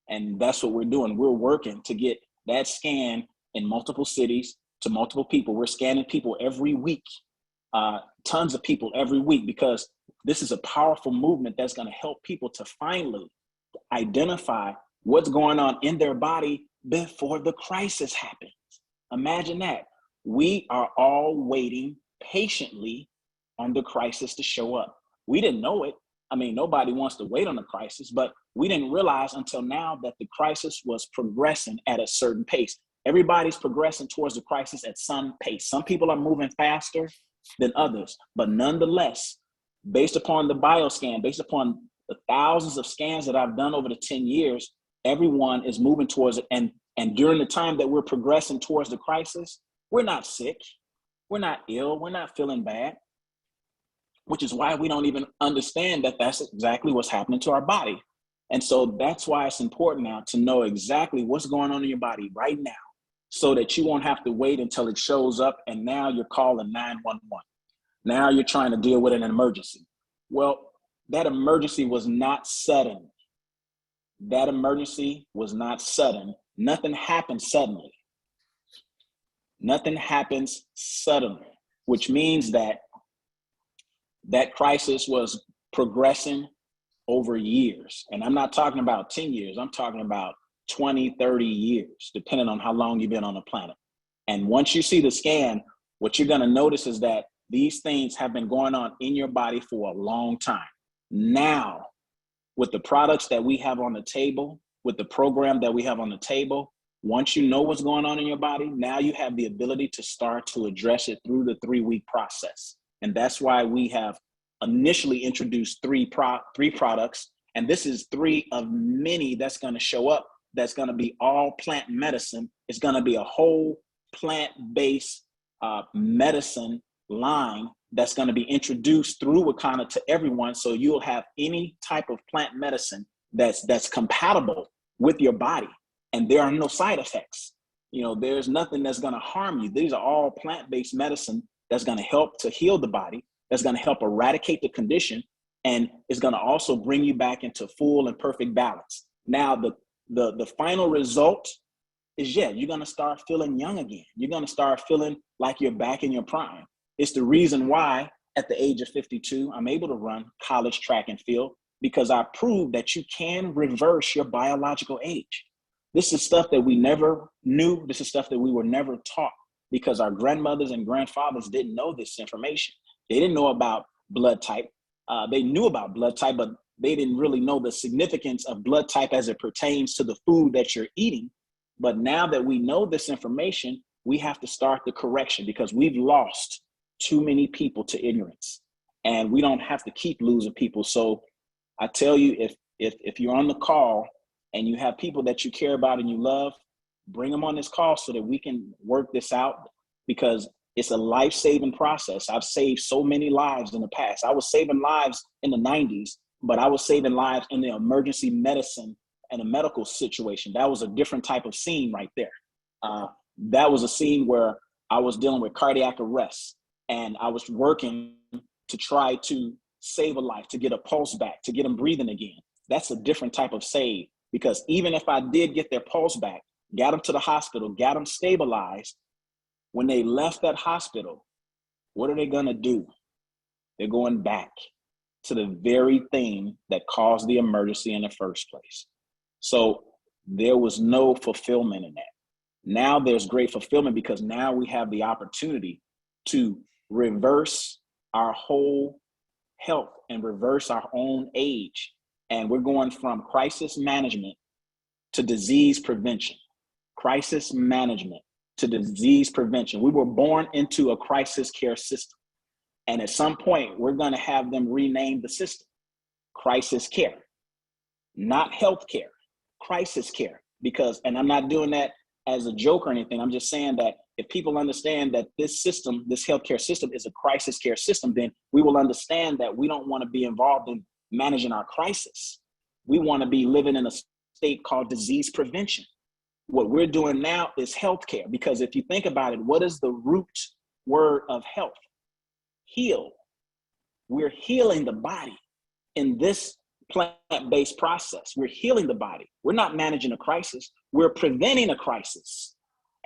and that's what we're doing. We're working to get that scan in multiple cities to multiple people. We're scanning people every week, tons of people every week, because this is a powerful movement that's going to help people to finally identify what's going on in their body before the crisis happens. Imagine that. We are all waiting patiently on the crisis to show up. We didn't know it. I mean, nobody wants to wait on the crisis, but we didn't realize until now that the crisis was progressing at a certain pace. Everybody's progressing towards the crisis at some pace. Some people are moving faster than others, but nonetheless, based upon the bioscan, based upon the thousands of scans that I've done over the 10 years, everyone is moving towards it. And during the time that we're progressing towards the crisis, we're not sick, we're not ill, we're not feeling bad, which is why we don't even understand that that's exactly what's happening to our body. And so that's why it's important now to know exactly what's going on in your body right now, so that you won't have to wait until it shows up and now you're calling 911. Now you're trying to deal with an emergency. Well, that emergency was not sudden. That emergency was not sudden. Nothing happened suddenly. Nothing happens suddenly, which means that that crisis was progressing over years. And I'm not talking about 10 years. I'm talking about 20, 30 years, depending on how long you've been on the planet. And once you see the scan, what you're going to notice is that these things have been going on in your body for a long time. Now, with the products that we have on the table, with the program that we have on the table, once you know what's going on in your body, now you have the ability to start to address it through the 3-week process. And that's why we have initially introduced three products. And this is 3 of many that's going to show up. That's going to be all plant medicine. It's going to be a whole plant-based medicine line that's going to be introduced through Wakanda to everyone. So you'll have any type of plant medicine that's compatible with your body, and there are no side effects. You know, there's nothing that's going to harm you. These are all plant-based medicine that's going to help to heal the body, that's going to help eradicate the condition, and it's going to also bring you back into full and perfect balance. Now, the final result is, yeah, you're going to start feeling young again. You're going to start feeling like you're back in your prime. It's the reason why at the age of 52, I'm able to run college track and field, because I proved that you can reverse your biological age. This is stuff that we never knew. This is stuff that we were never taught, because our grandmothers and grandfathers didn't know this information. They didn't know about blood type. They knew about blood type, but they didn't really know the significance of blood type as it pertains to the food that you're eating. But now that we know this information, we have to start the correction, because we've lost too many people to ignorance, and we don't have to keep losing people. So I tell you, if you're on the call and you have people that you care about and you love, bring them on this call so that we can work this out, because it's a life-saving process. I've saved so many lives in the past. I was saving lives in the 90s, but I was saving lives in the emergency medicine and a medical situation. That was a different type of scene right there. That was a scene where I was dealing with cardiac arrest, and I was working to try to save a life, to get a pulse back, to get them breathing again. That's a different type of save, because even if I did get their pulse back, got them to the hospital, got them stabilized, when they left that hospital, what are they gonna do? They're going back to the very thing that caused the emergency in the first place. So there was no fulfillment in that. Now there's great fulfillment, because now we have the opportunity to reverse our whole health and reverse our own age. And we're going from crisis management to disease prevention. Crisis management to disease prevention. We were born into a crisis care system. And at some point, we're going to have them rename the system crisis care, not health care, crisis care. Because, and I'm not doing that as a joke or anything, I'm just saying that if people understand that this system, this healthcare system, is a crisis care system, then we will understand that we don't want to be involved in managing our crisis. We want to be living in a state called disease prevention. What we're doing now is healthcare, because if you think about it, what is the root word of health? Heal. We're healing the body in this plant-based process. We're healing the body. We're not managing a crisis. We're preventing a crisis.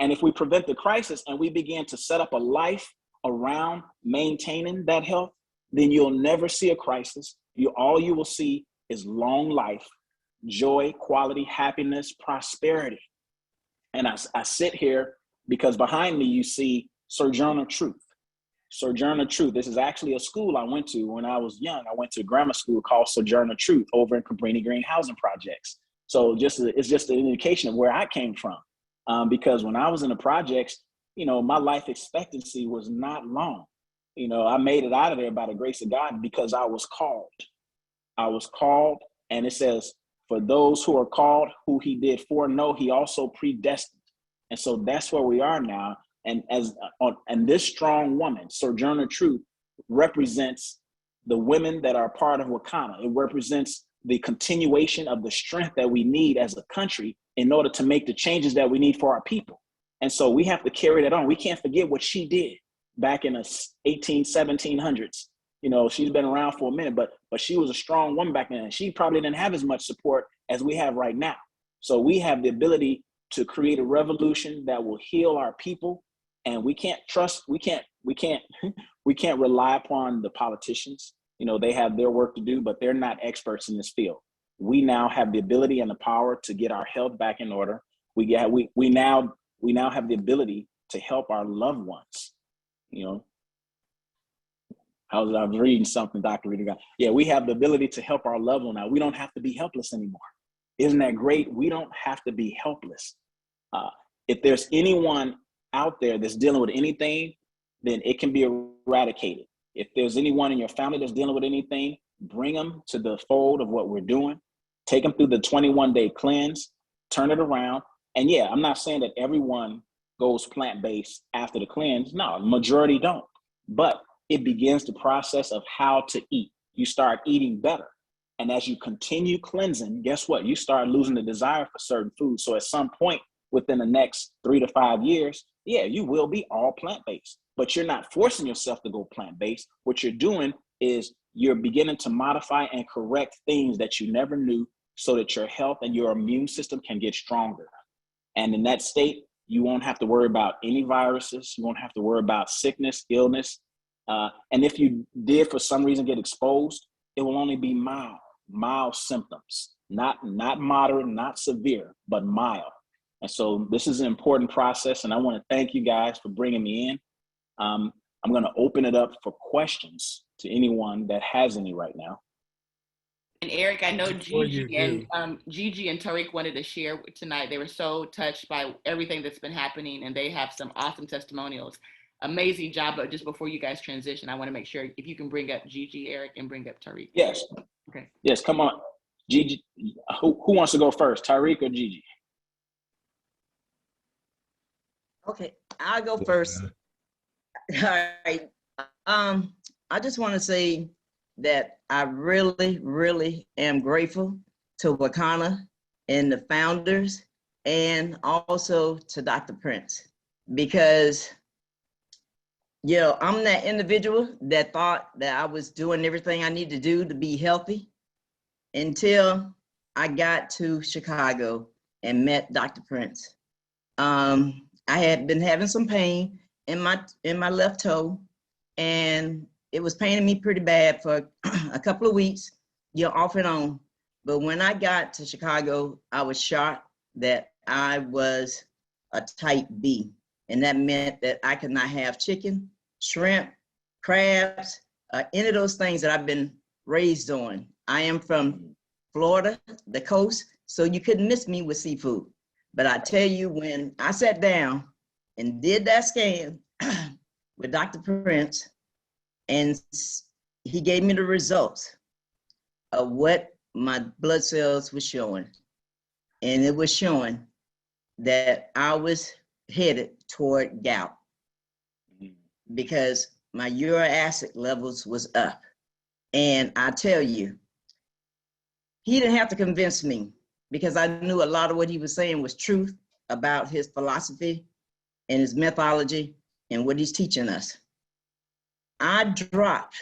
And if we prevent the crisis and we begin to set up a life around maintaining that health, then you'll never see a crisis. All you will see is long life, joy, quality, happiness, prosperity. And I sit here because behind me you see Sojourner Truth. Sojourner Truth. This is actually a school I went to when I was young. I went to a grammar school called Sojourner Truth over in Cabrini Green Housing Projects. So it's just an indication of where I came from. Because when I was in the projects, you know, my life expectancy was not long. You know, I made it out of there by the grace of God because I was called. I was called, and it says, for those who are called, who he did foreknow, he also predestined. And so that's where we are now. And and this strong woman, Sojourner Truth, represents the women that are part of Wakanda. It represents the continuation of the strength that we need as a country in order to make the changes that we need for our people. And so we have to carry that on. We can't forget what she did back in the 1700s. You know, she's been around for a minute, but she was a strong woman back then. And she probably didn't have as much support as we have right now. So we have the ability to create a revolution that will heal our people. And we can't rely upon the politicians. You know, they have their work to do, but they're not experts in this field. We now have the ability and the power to get our health back in order. We now have the ability to help our loved ones. You know, I was reading something, Dr. Rita. Yeah, we have the ability to help our loved one now. We don't have to be helpless anymore. Isn't that great? We don't have to be helpless. If there's anyone out there that's dealing with anything, then it can be eradicated. If there's anyone in your family that's dealing with anything, bring them to the fold of what we're doing. Take them through the 21-day cleanse, turn it around. And yeah, I'm not saying that everyone goes plant-based after the cleanse. No, majority don't. but it begins the process of how to eat. You start eating better. And as you continue cleansing, guess what? You start losing the desire for certain foods. So at some point within the next 3 to 5 years, yeah, you will be all plant-based, but you're not forcing yourself to go plant-based. What you're doing is you're beginning to modify and correct things that you never knew so that your health and your immune system can get stronger. And in that state, you won't have to worry about any viruses. You won't have to worry about sickness, illness. And if you did for some reason get exposed, it will only be mild symptoms, not moderate, not severe, but mild. And so this is an important process. And I want to thank you guys for bringing me in. I'm going to open it up for questions to anyone that has any right now. And Eric, I know Gigi and Tariq wanted to share tonight. They were so touched by everything that's been happening, and they have some awesome testimonials. Amazing job. But just before you guys transition, I want to make sure if you can bring up Gigi, Eric, and bring up Tariq. Yes. Okay. Yes, come on. Gigi, who wants to go first, Tariq or Gigi? Okay, I'll go first. All right. I just want to say that I really, really am grateful to Wakana and the founders, and also to Dr. Prince, because, you know, I'm that individual that thought that I was doing everything I need to do to be healthy until I got to Chicago and met Dr. Prince. I had been having some pain in my left toe, and it was paining me pretty bad for a couple of weeks, you know, off and on. But when I got to Chicago, I was shocked that I was a type B. And that meant that I could not have chicken, shrimp, crabs, any of those things that I've been raised on. I am from Florida, the coast, so you couldn't miss me with seafood. But I tell you, when I sat down and did that scan with Dr. Prince, and he gave me the results of what my blood cells were showing. And it was showing that I was headed toward gout because my uric acid levels was up. And I tell you, he didn't have to convince me, because I knew a lot of what he was saying was truth about his philosophy and his methodology and what he's teaching us. I dropped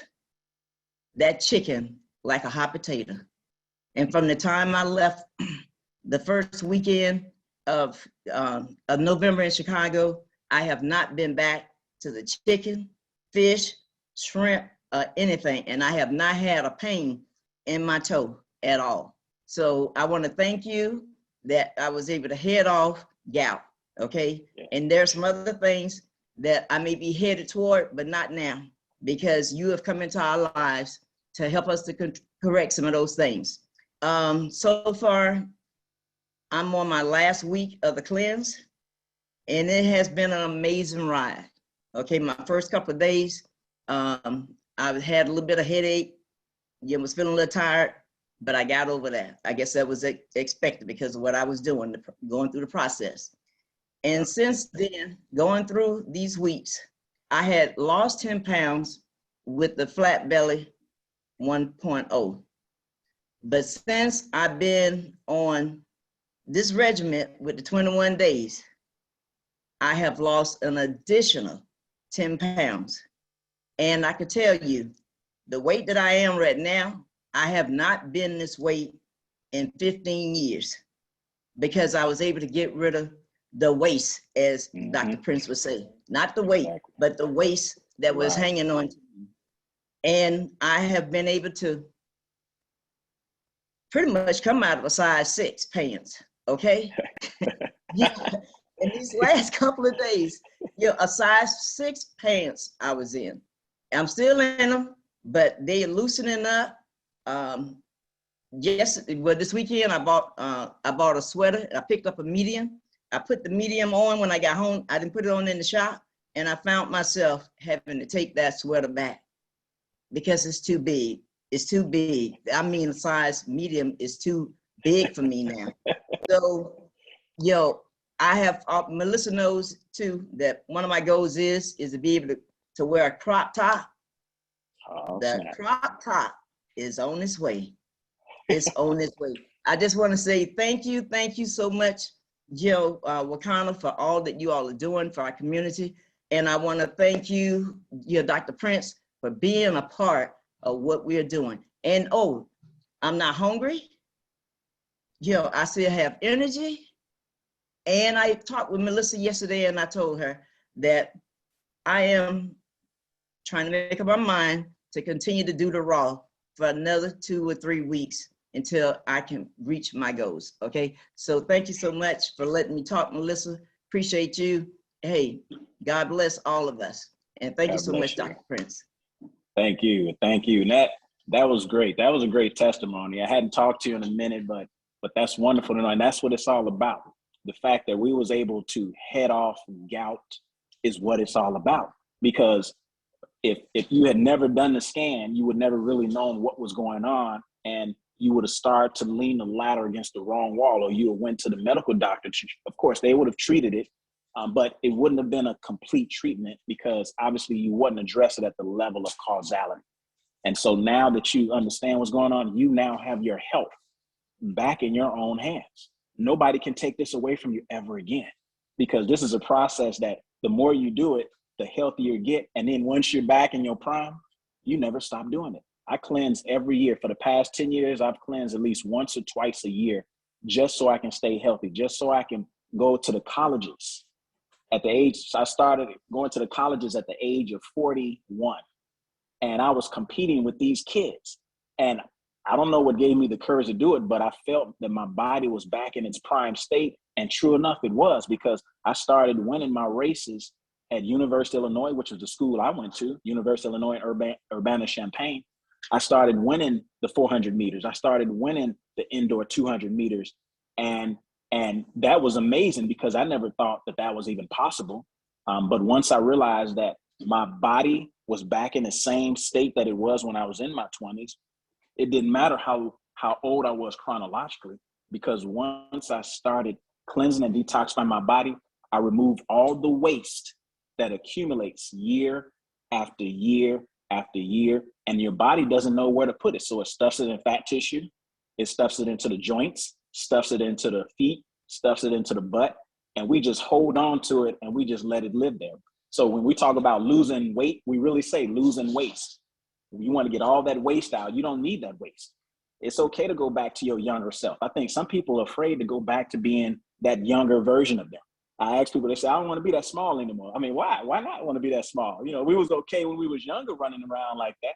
that chicken like a hot potato. And from the time I left the first weekend of November in Chicago, I have not been back to the chicken, fish, shrimp, anything. And I have not had a pain in my toe at all. So I want to thank you that I was able to head off gout, okay? Yeah. And there's some other things that I may be headed toward, but not now, because you have come into our lives to help us to correct some of those things. So far, I'm on my last week of the cleanse, and it has been an amazing ride. Okay, my first couple of days, I had a little bit of headache, was feeling a little tired, but I got over that. I guess that was expected because of what I was doing, going through the process. And since then, going through these weeks, I had lost 10 pounds with the flat belly 1.0. But since I've been on this regimen with the 21 days, I have lost an additional 10 pounds. And I can tell you, the weight that I am right now, I have not been this weight in 15 years, because I was able to get rid of the waste, as Dr. Prince would say. Not the weight, but the waste that was hanging on to me. And I have been able to pretty much come out of a size 6 pants, okay? In these last couple of days, a size 6 pants I was in. I'm still in them, but they're loosening up. This weekend I bought a sweater. I picked up a medium. I put the medium on when I got home. I didn't put it on in the shop, and I found myself having to take that sweater back because it's too big. It's too big. I mean, the size medium is too big for me now. So, I have, Melissa knows too, that one of my goals is to be able to wear a crop top. Oh, The snap. crop top is on its way. It's on its way. I just want to say thank you so much, Jill Wakana, for all that you all are doing for our community. And I want to thank you, Dr. Prince, for being a part of what we're doing. And oh, I'm not hungry. Jill, I still have energy. And I talked with Melissa yesterday, and I told her that I am trying to make up my mind to continue to do the raw for another 2 or 3 weeks until I can reach my goals. Okay. So thank you so much for letting me talk, Melissa. Appreciate you. Hey, God bless all of us. And thank you so much, Dr. Prince. Thank you. Thank you. And that was great. That was a great testimony. I hadn't talked to you in a minute, but that's wonderful to know. And that's what it's all about. The fact that we was able to head off gout is what it's all about. Because if you had never done the scan, you would never really known what was going on, and you would have started to lean the ladder against the wrong wall, or you went to the medical doctor. Of course, they would have treated it, but it wouldn't have been a complete treatment because obviously you wouldn't address it at the level of causality. And so now that you understand what's going on, you now have your health back in your own hands. Nobody can take this away from you ever again, because this is a process that the more you do it, the healthier you get. And then once you're back in your prime, you never stop doing it. I cleanse every year. For the past 10 years, I've cleansed at least once or twice a year, just so I can stay healthy, just so I can go to the colleges. At the age, I started going to the colleges at the age of 41. And I was competing with these kids. And I don't know what gave me the courage to do it, but I felt that my body was back in its prime state. And true enough, it was, because I started winning my races at University of Illinois, which was the school I went to, University of Illinois, Urbana-Champaign. I started winning the 400 meters. I started winning the indoor 200 meters. And that was amazing because I never thought that was even possible. But once I realized that my body was back in the same state that it was when I was in my 20s, it didn't matter how old I was chronologically, because once I started cleansing and detoxifying my body, I removed all the waste that accumulates year after year after year, and your body doesn't know where to put it. So it stuffs it in fat tissue, it stuffs it into the joints, stuffs it into the feet, stuffs it into the butt, and we just hold on to it and we just let it live there. So when we talk about losing weight, we really say losing waste. You want to get all that waste out. You don't need that waste. It's okay to go back to your younger self. I think some people are afraid to go back to being that younger version of them. I ask people, they say, I don't want to be that small anymore. I mean, why? Why not want to be that small? You know, we was okay when we was younger running around like that.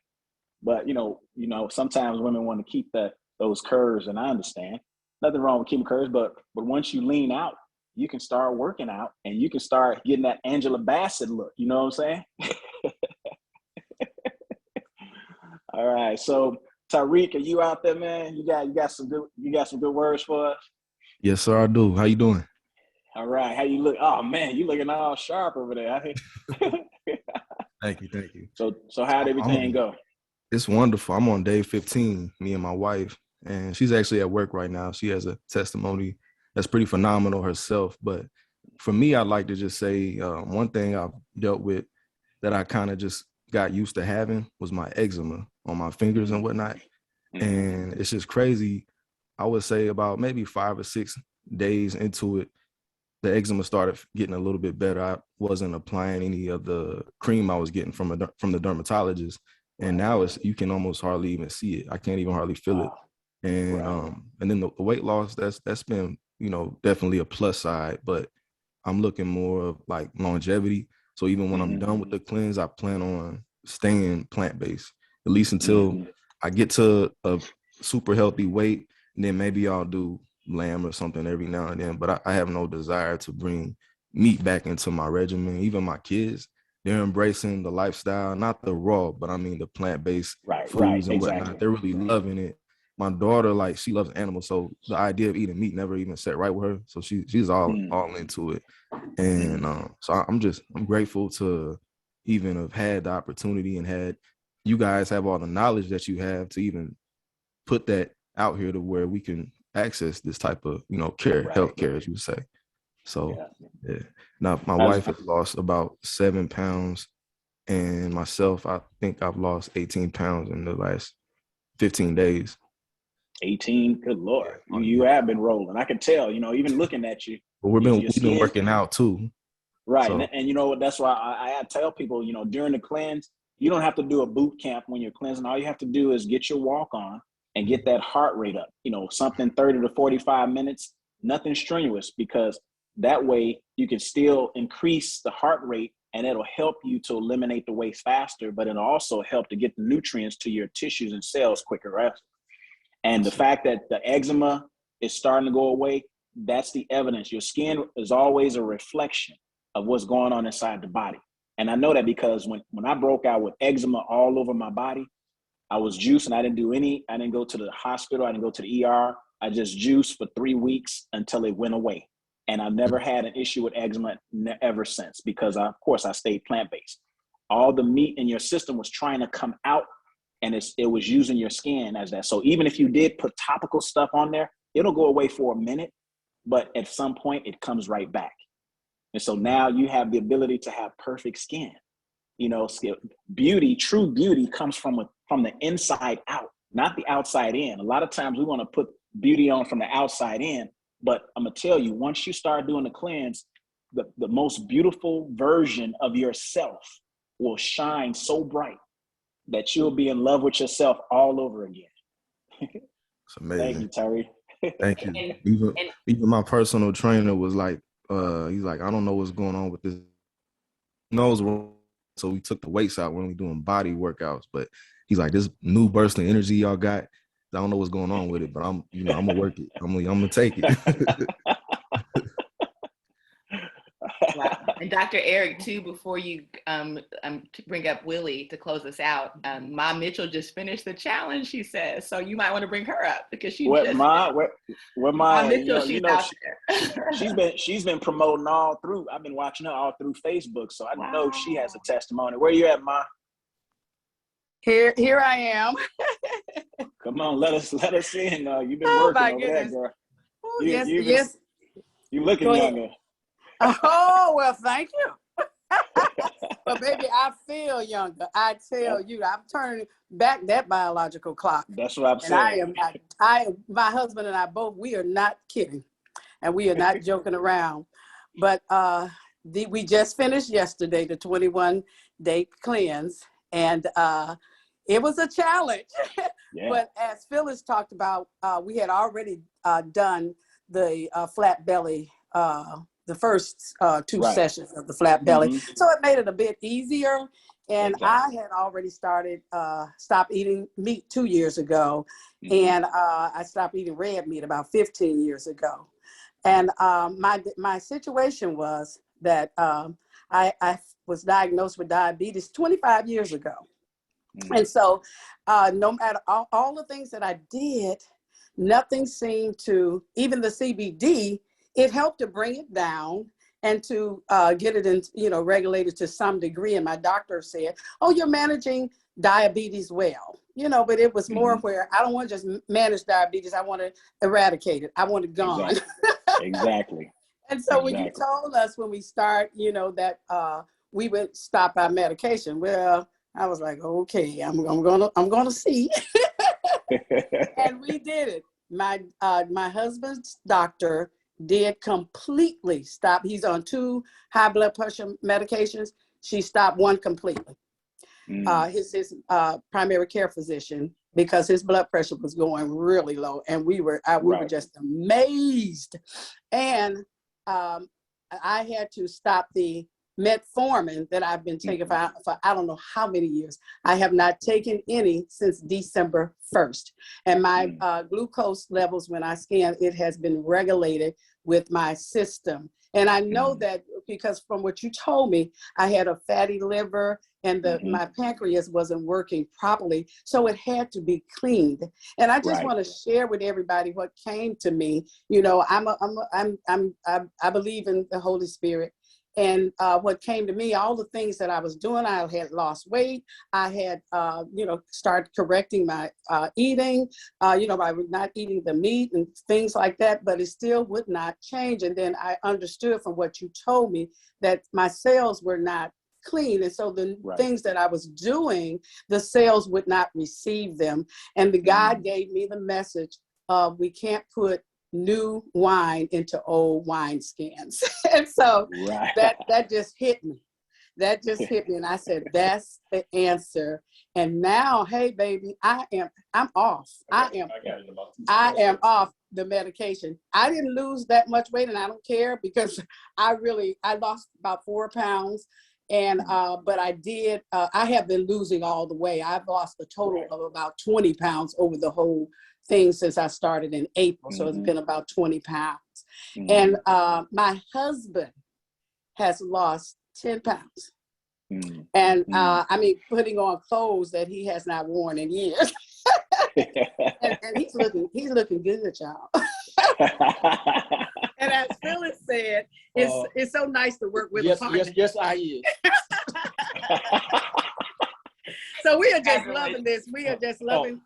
But, you know, sometimes women want to keep those curves, and I understand. Nothing wrong with keeping curves, but once you lean out, you can start working out and you can start getting that Angela Bassett look. You know what I'm saying? All right. So Tariq, are you out there, man? You got some good words for us? Yes, sir, I do. How you doing? All right. How you look? Oh man, you looking all sharp over there. Thank you. So how'd everything go? It's wonderful. I'm on day 15, me and my wife, and she's actually at work right now. She has a testimony that's pretty phenomenal herself. But for me, I'd like to just say one thing I've dealt with that I kind of just got used to having was my eczema on my fingers and whatnot. Mm-hmm. And it's just crazy. I would say about maybe 5 or 6 days into it, the eczema started getting a little bit better. I wasn't applying any of the cream I was getting from the dermatologist. And now you can almost hardly even see it. I can't even hardly feel it. And and then the weight loss, that's been, definitely a plus side, but I'm looking more of like longevity. So even when I'm done with the cleanse, I plan on staying plant-based, at least until I get to a super healthy weight. And then maybe I'll do lamb or something every now and then, but I have no desire to bring meat back into my regimen. Even my kids, they're embracing the lifestyle, not the raw, but I mean the plant-based foods and whatnot. Exactly. They're really loving it. My daughter, she loves animals, so the idea of eating meat never even sat right with her. So she's all into it, and so I'm grateful to even have had the opportunity and had you guys have all the knowledge that you have to even put that out here to where we can access this type of care, healthcare, as you would say. So yeah. Now my wife has lost about 7 pounds And myself, I think I've lost 18 pounds in the last 15 days. 18, good Lord. You have been rolling. I can tell, even looking at you. But we've been working out too. Right. So. And that's why I tell people, during the cleanse, you don't have to do a boot camp when you're cleansing. All you have to do is get your walk on and get that heart rate up, something 30 to 45 minutes, nothing strenuous, because that way you can still increase the heart rate and it'll help you to eliminate the waste faster, but it'll also help to get the nutrients to your tissues and cells quicker, right? And the fact that the eczema is starting to go away, that's the evidence. Your skin is always a reflection of what's going on inside the body. And I know that because when I broke out with eczema all over my body, I was juicing. I didn't go to the hospital. I didn't go to the ER. I just juiced for 3 weeks until it went away. And I've never had an issue with eczema ever since, because of course I stayed plant-based. All the meat in your system was trying to come out, and it was using your skin as that. So even if you did put topical stuff on there, it'll go away for a minute, but at some point it comes right back. And so now you have the ability to have perfect skin. Beauty, true beauty comes from the inside out, not the outside in. A lot of times we want to put beauty on from the outside in, but I'm gonna tell you, once you start doing the cleanse, the most beautiful version of yourself will shine so bright that you'll be in love with yourself all over again. It's amazing. Thank you, Terry. Thank you. Even my personal trainer was like, he's like, I don't know what's going on with this nose. So we took the weights out when we doing body workouts, but he's like, this new burst of energy y'all got, I don't know what's going on with it, but I'm gonna work it. I'm gonna take it. Wow. And Dr. Eric, too, before you bring up Willie to close us out, Ma Mitchell just finished the challenge, she says. So you might want to bring her up, because she Ma Mitchell, she's out there. she's been promoting all through. I've been watching her all through Facebook, so I know she has a testimony. Where you at, Ma? Here I am. Come on, let us in. You've been working over there, girl. Oh, yes. You looking younger. Oh, well, thank you. But baby, I feel younger. I tell you, I'm turning back that biological clock. That's what I'm saying. My husband and I both, we are not kidding, and we are not joking around. But we just finished yesterday, the 21-day cleanse, and it was a challenge. Yeah. But as Phyllis talked about, we had already done the flat belly, the first two sessions of the flat belly. Mm-hmm. So it made it a bit easier. And I had already stopped eating meat 2 years ago. Mm-hmm. And I stopped eating red meat about 15 years ago. And my situation was that I was diagnosed with diabetes 25 years ago. Mm-hmm. And so no matter all the things that I did, nothing seemed to, even the CBD, it helped to bring it down and to get it in, regulated to some degree. And my doctor said, oh, you're managing diabetes well, but it was more where I don't want to just manage diabetes. I want to eradicate it. I want it gone. Exactly. And so when you told us when we start, that we would stop our medication, well, I was like, okay, I'm gonna see. And we did it. My husband's doctor did completely stop. He's on 2 high blood pressure medications. She stopped one completely. His primary care physician, because his blood pressure was going really low, and we were just amazed. And I had to stop the metformin that I've been taking for I don't know how many years. I have not taken any since December 1st. And my glucose levels, when I scan, it has been regulated with my system. And I know that because from what you told me, I had a fatty liver and my pancreas wasn't working properly. So it had to be cleaned. And I just want to share with everybody what came to me. I believe in the Holy Spirit. And what came to me, all the things that I was doing, I had lost weight. I had, started correcting my eating, I was not eating the meat and things like that, but it still would not change. And then I understood from what you told me that my cells were not clean. And so the Right. things that I was doing, the sales would not receive them. And the God gave me the message of, we can't put new wine into old wine skins. And so that just hit me. That just hit me. And I said, that's the answer. And now, hey, baby, I'm off. I am off the medication. I didn't lose that much weight, and I don't care, because I lost about 4 pounds. And, but I have been losing all the way. I've lost a total of about 20 pounds over the whole thing since I started in April. So it's been about 20 pounds. And my husband has lost 10 pounds. And I mean, putting on clothes that he has not worn in years. and he's looking good, y'all. And as Phyllis said, it's so nice to work with a partner. Yes, I is. So we are just loving this. We are just loving.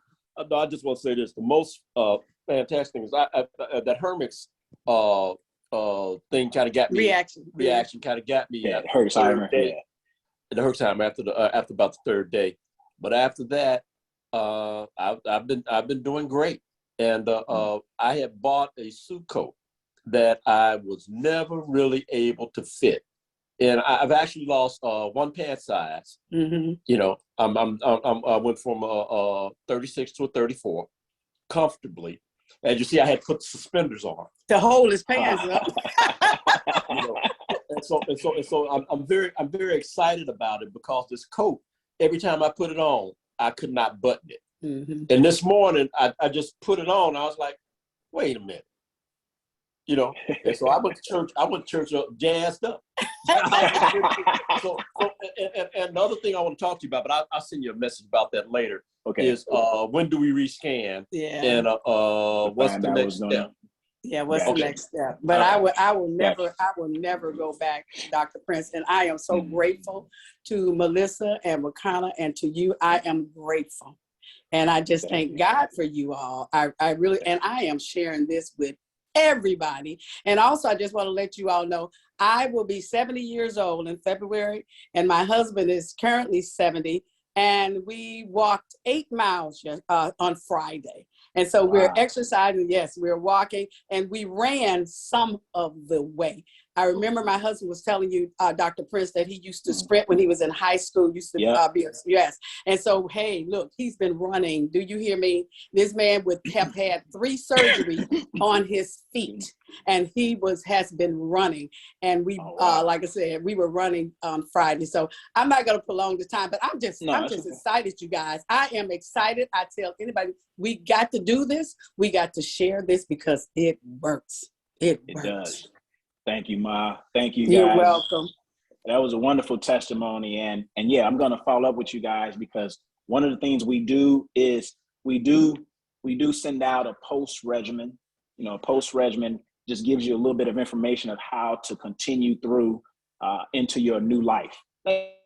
No, I just want to say this. The most fantastic thing is that Hermit's thing kind of got me. Reaction kind of got me. Yeah, it hurts. I remember. It hurts time after about the third day, but after that, I've been doing great. And I had bought a suit coat that I was never really able to fit, and I've actually lost 1 pant size. You know, I went from a 36 to a 34 comfortably. As you see, I had put suspenders on to hold his pants up. You know, and so I'm very excited about it, because this coat, every time I put it on, I could not button it. And this morning, I just put it on. I was like, wait a minute, you know. And so I went to church jazzed up. And the other thing I want to talk to you about, but I'll send you a message about that later. Okay. Is when do we rescan? Yeah. And what's the next step? Yeah, what's the next step? But I will never go back, Dr. Prince. And I am so grateful to Melissa and Wakana, and to you. I am grateful. And I just thank God for you all. I really, and I am sharing this with everybody. And also, I just want to let you all know, I will be 70 years old in February, and my husband is currently 70. And we walked 8 miles on Friday. And so we're exercising. Yes, we're walking, and we ran some of the way. I remember my husband was telling you, Dr. Prince, that he used to sprint when he was in high school, yes. And so, hey, look, he's been running. Do you hear me? This man have had 3 surgeries on his feet, and he has been running. And we, like I said, we were running on Friday. So I'm not going to prolong the time, but I'm just excited, you guys. I am excited. I tell anybody, we got to do this. We got to share this, because it works. It does. Thank you, Ma. Thank you, guys. You're welcome. That was a wonderful testimony. And yeah, I'm going to follow up with you guys, because one of the things we do is we do send out a post regimen. You know, a post regimen just gives you a little bit of information of how to continue through into your new life.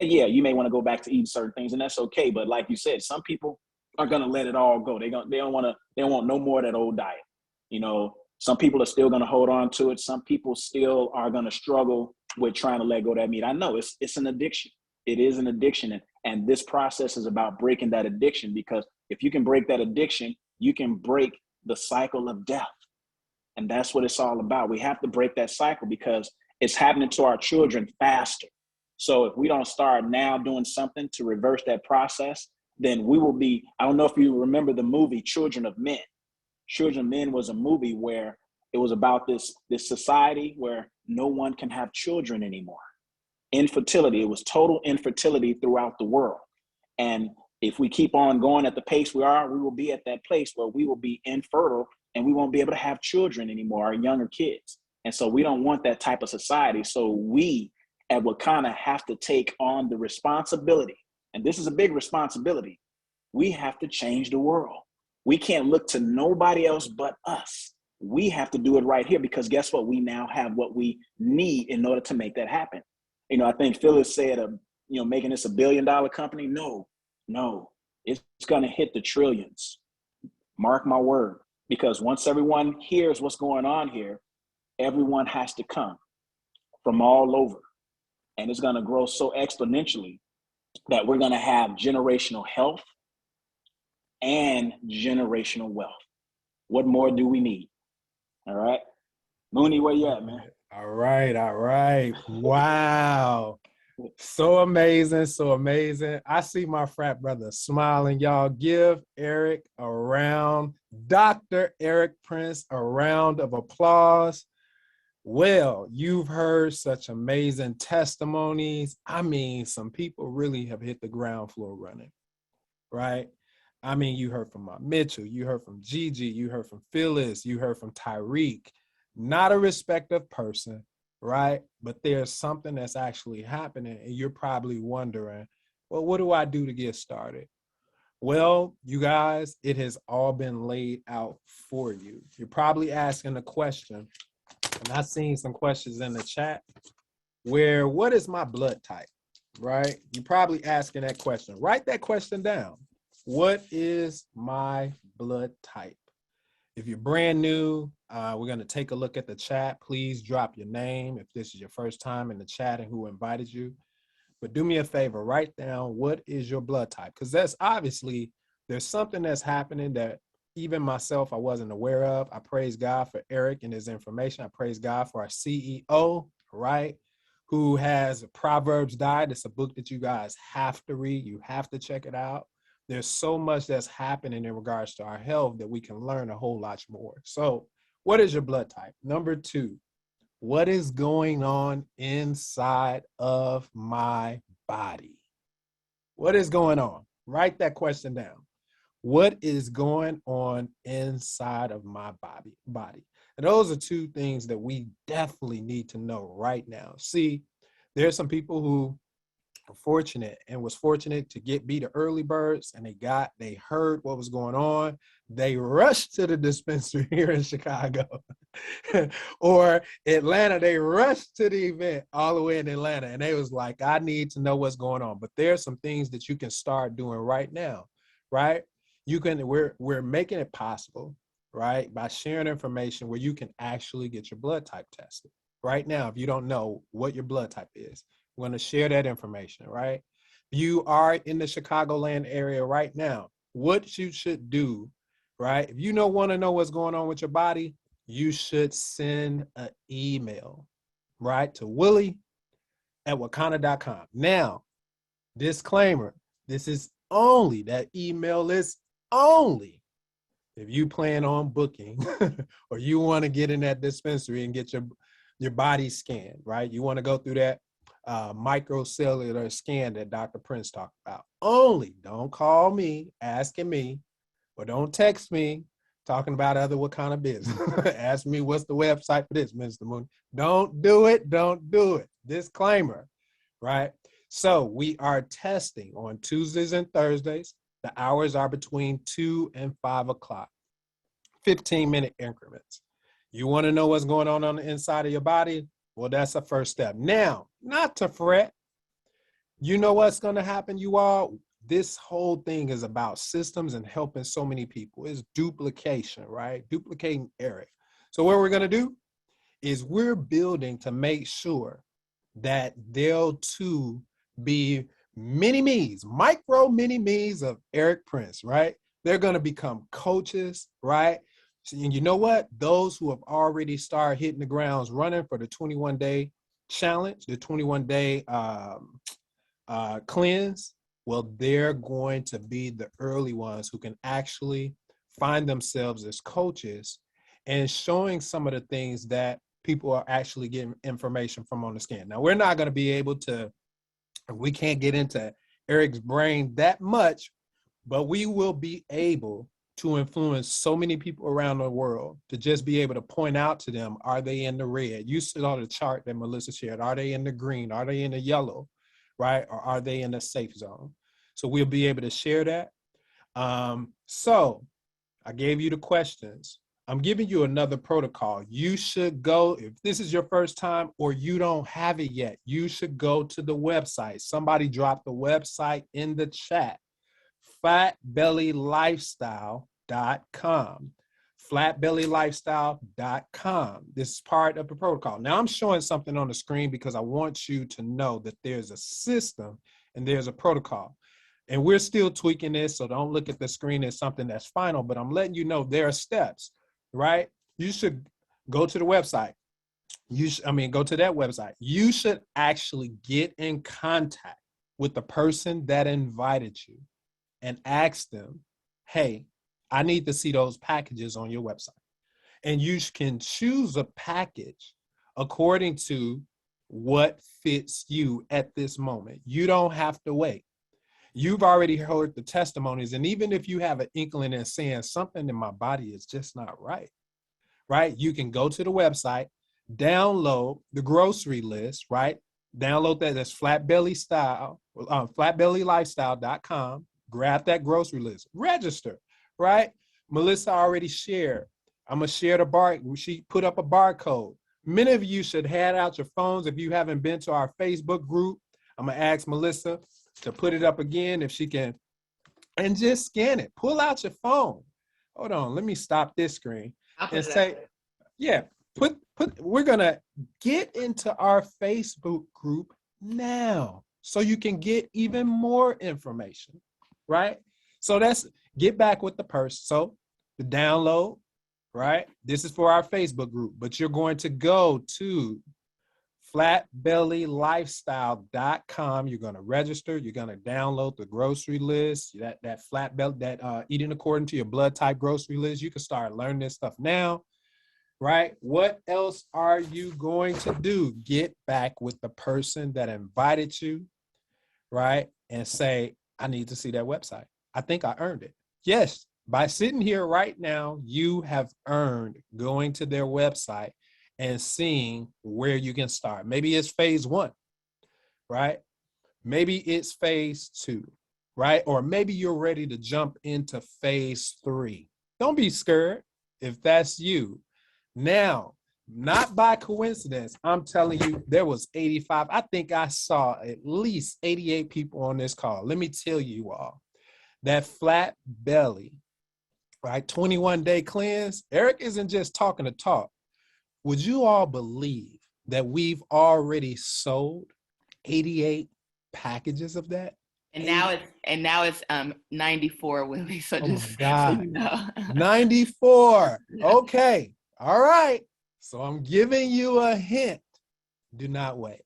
Yeah, you may want to go back to eating certain things, and that's okay. But like you said, some people are going to let it all go. They don't want no more of that old diet. You know, some people are still going to hold on to it. Some people still are going to struggle with trying to let go of that meat. I know it's an addiction. It is an addiction. And this process is about breaking that addiction, because if you can break that addiction, you can break the cycle of death. And that's what it's all about. We have to break that cycle, because it's happening to our children faster. So if we don't start now doing something to reverse that process, then we will be, I don't know if you remember the movie Children of Men. Children of Men was a movie where it was about this society where no one can have children anymore. Infertility, it was total infertility throughout the world. And if we keep on going at the pace we are, we will be at that place where we will be infertile and we won't be able to have children anymore, our younger kids. And so we don't want that type of society. So we at Wakana have to take on the responsibility. And this is a big responsibility. We have to change the world. We can't look to nobody else but us. We have to do it right here, because guess what? We now have what we need in order to make that happen. You know, I think Phyllis said, making this $1 billion company. No, it's going to hit the trillions. Mark my word, because once everyone hears what's going on here, everyone has to come from all over. and it's going to grow so exponentially that we're going to have generational health and generational wealth. What more do we need? All right. Mooney, where you at, man? All right. All right. Wow. So amazing. So amazing. I see my frat brother smiling. Y'all give Eric a round, Dr. Eric Prince, a round of applause. Well, you've heard such amazing testimonies. I mean, some people really have hit the ground floor running, right? I mean, you heard from Mitchell, you heard from Gigi, you heard from Phyllis, you heard from Tyreek. Not a respective person, right? But there's something that's actually happening, and you're probably wondering, well, what do I do to get started? Well, you guys, it has all been laid out for you. You're probably asking a question, and I've seen some questions in the chat where, what is my blood type, right? You're probably asking that question. Write that question down. What is my blood type? If you're brand new, we're going to take a look at the chat. Please drop your name if this is your first time in the chat and who invited you. But do me a favor, write down what is your blood type, because that's obviously, there's something that's happening that even myself, I wasn't aware of. I praise God for Eric and his information. I praise God for our CEO, right, who has Proverbs Diet. It's a book that you guys have to read. You have to check it out. There's so much that's happening in regards to our health that we can learn a whole lot more. So what is your blood type? Number 2, what is going on inside of my body? What is going on? Write that question down. What is going on inside of my body? And those are 2 things that we definitely need to know right now. See, there's some people who fortunate to be the early birds, and they heard what was going on. They rushed to the dispensary here in Chicago or Atlanta. They rushed to the event all the way in Atlanta, and they was like, I need to know what's going on. But there's some things that you can start doing right now, right? We're making it possible, right, by sharing information where you can actually get your blood type tested right now. If you don't know what your blood type is, we're going to share that information, right? You are in the Chicagoland area right now. What you should do, right? If you want to know what's going on with your body, you should send an email, right, to willie@wakanda.com. Now, disclaimer, that email is only if you plan on booking or you want to get in that dispensary and get your body scanned, right? You want to go through that microcellular scan that Dr. Prince talked about. Only, don't call me asking me, or don't text me talking about what kind of business. Ask me what's the website for this, Mr. Moon. Don't do it. Don't do it. Disclaimer, right? So we are testing on Tuesdays and Thursdays. The hours are between 2 and 5 o'clock, 15-minute increments. You want to know what's going on the inside of your body? Well, that's the first step. Now, not to fret. You know what's going to happen, you all? This whole thing is about systems and helping so many people. It's duplication, right? Duplicating Eric. So what we're going to do is we're building to make sure that there'll too be mini me's, micro mini me's of Eric Prince, right? They're going to become coaches, right? And you know what? Those who have already started hitting the grounds running for the 21-day challenge, the 21-day cleanse, well, they're going to be the early ones who can actually find themselves as coaches and showing some of the things that people are actually getting information from on the scan. Now, we're not going to be able to, we can't get into Eric's brain that much, but we will be able to influence so many people around the world to just be able to point out to them, are they in the red? You saw the chart that Melissa shared. Are they in the green? Are they in the yellow, right? Or are they in the safe zone? So we'll be able to share that. So I gave you the questions. I'm giving you another protocol. You should go, if this is your first time or you don't have it yet, you should go to the website. Somebody dropped the website in the chat. fatbellylifestyle.com. flatbellylifestyle.com. This is part of the protocol. Now I'm showing something on the screen because I want you to know that there's a system and there's a protocol. And we're still tweaking this, so don't look at the screen as something that's final, but I'm letting you know there are steps, right? You should go to the website. Go to that website. You should actually get in contact with the person that invited you and ask them, hey, I need to see those packages on your website. And you can choose a package according to what fits you at this moment. You don't have to wait. You've already heard the testimonies. And even if you have an inkling and saying something in my body is just not right? You can go to the website, download the grocery list, right? Download that. That's flatbellylifestyle.com. Grab that grocery list, register, right? Melissa already shared. I'm going to share the bar. She put up a barcode. Many of you should head out your phones. If you haven't been to our Facebook group, I'm going to ask Melissa to put it up again if she can, and just scan it. Pull out your phone. Hold on, let me stop this screen and say, yeah, we're gonna get into our Facebook group now so you can get even more information, right? So that's get back with the person. So the download, right? This is for our Facebook group, but you're going to go to flatbellylifestyle.com. You're going to register. You're going to download the grocery list, that flat belly, that eating according to your blood type grocery list. You can start learning this stuff now, right? What else are you going to do? Get back with the person that invited you, right? And say, I need to see that website. I think I earned it. Yes, by sitting here right now, you have earned going to their website and seeing where you can start. Maybe it's phase 1, right? Maybe it's phase 2, right? Or maybe you're ready to jump into phase 3. Don't be scared if that's you. Now, not by coincidence, I'm telling you, there was 85. I think I saw at least 88 people on this call. Let me tell you all, that flat belly, right? 21-day cleanse. Eric isn't just talking to talk. Would you all believe that we've already sold 88 packages of that? And now it's 94, Willie. So oh just my God. so you know. 94. Okay. All right. So I'm giving you a hint. Do not wait.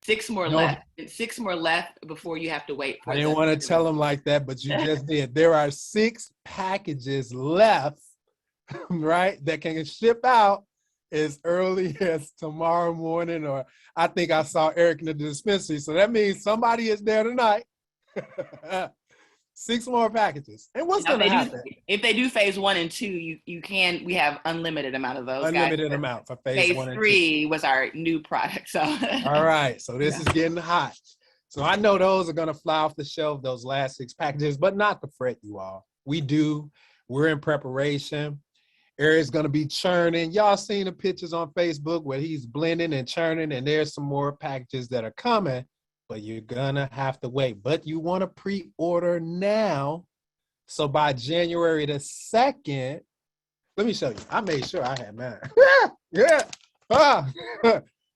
6 more left. 6 more left before you have to wait for I didn't want to tell them like that, but you just did. There are 6 packages left, right, that can ship out as early as tomorrow morning, or I think I saw Eric in the dispensary. So that means somebody is there tonight. 6 more packages. And what's going to happen? If they do phase 1 and 2, we have unlimited amount of those. Unlimited amount for phase 1 and 2. Phase 3 was our new product. So all right. So this is getting hot. So I know those are going to fly off the shelf, those last 6 packages, but not to fret, you all. We're in preparation. Eric's going to be churning. Y'all seen the pictures on Facebook where he's blending and churning, and there's some more packages that are coming, but you're going to have to wait. But you want to pre-order now. So by January the 2nd, let me show you. I made sure I had mine. Yeah. But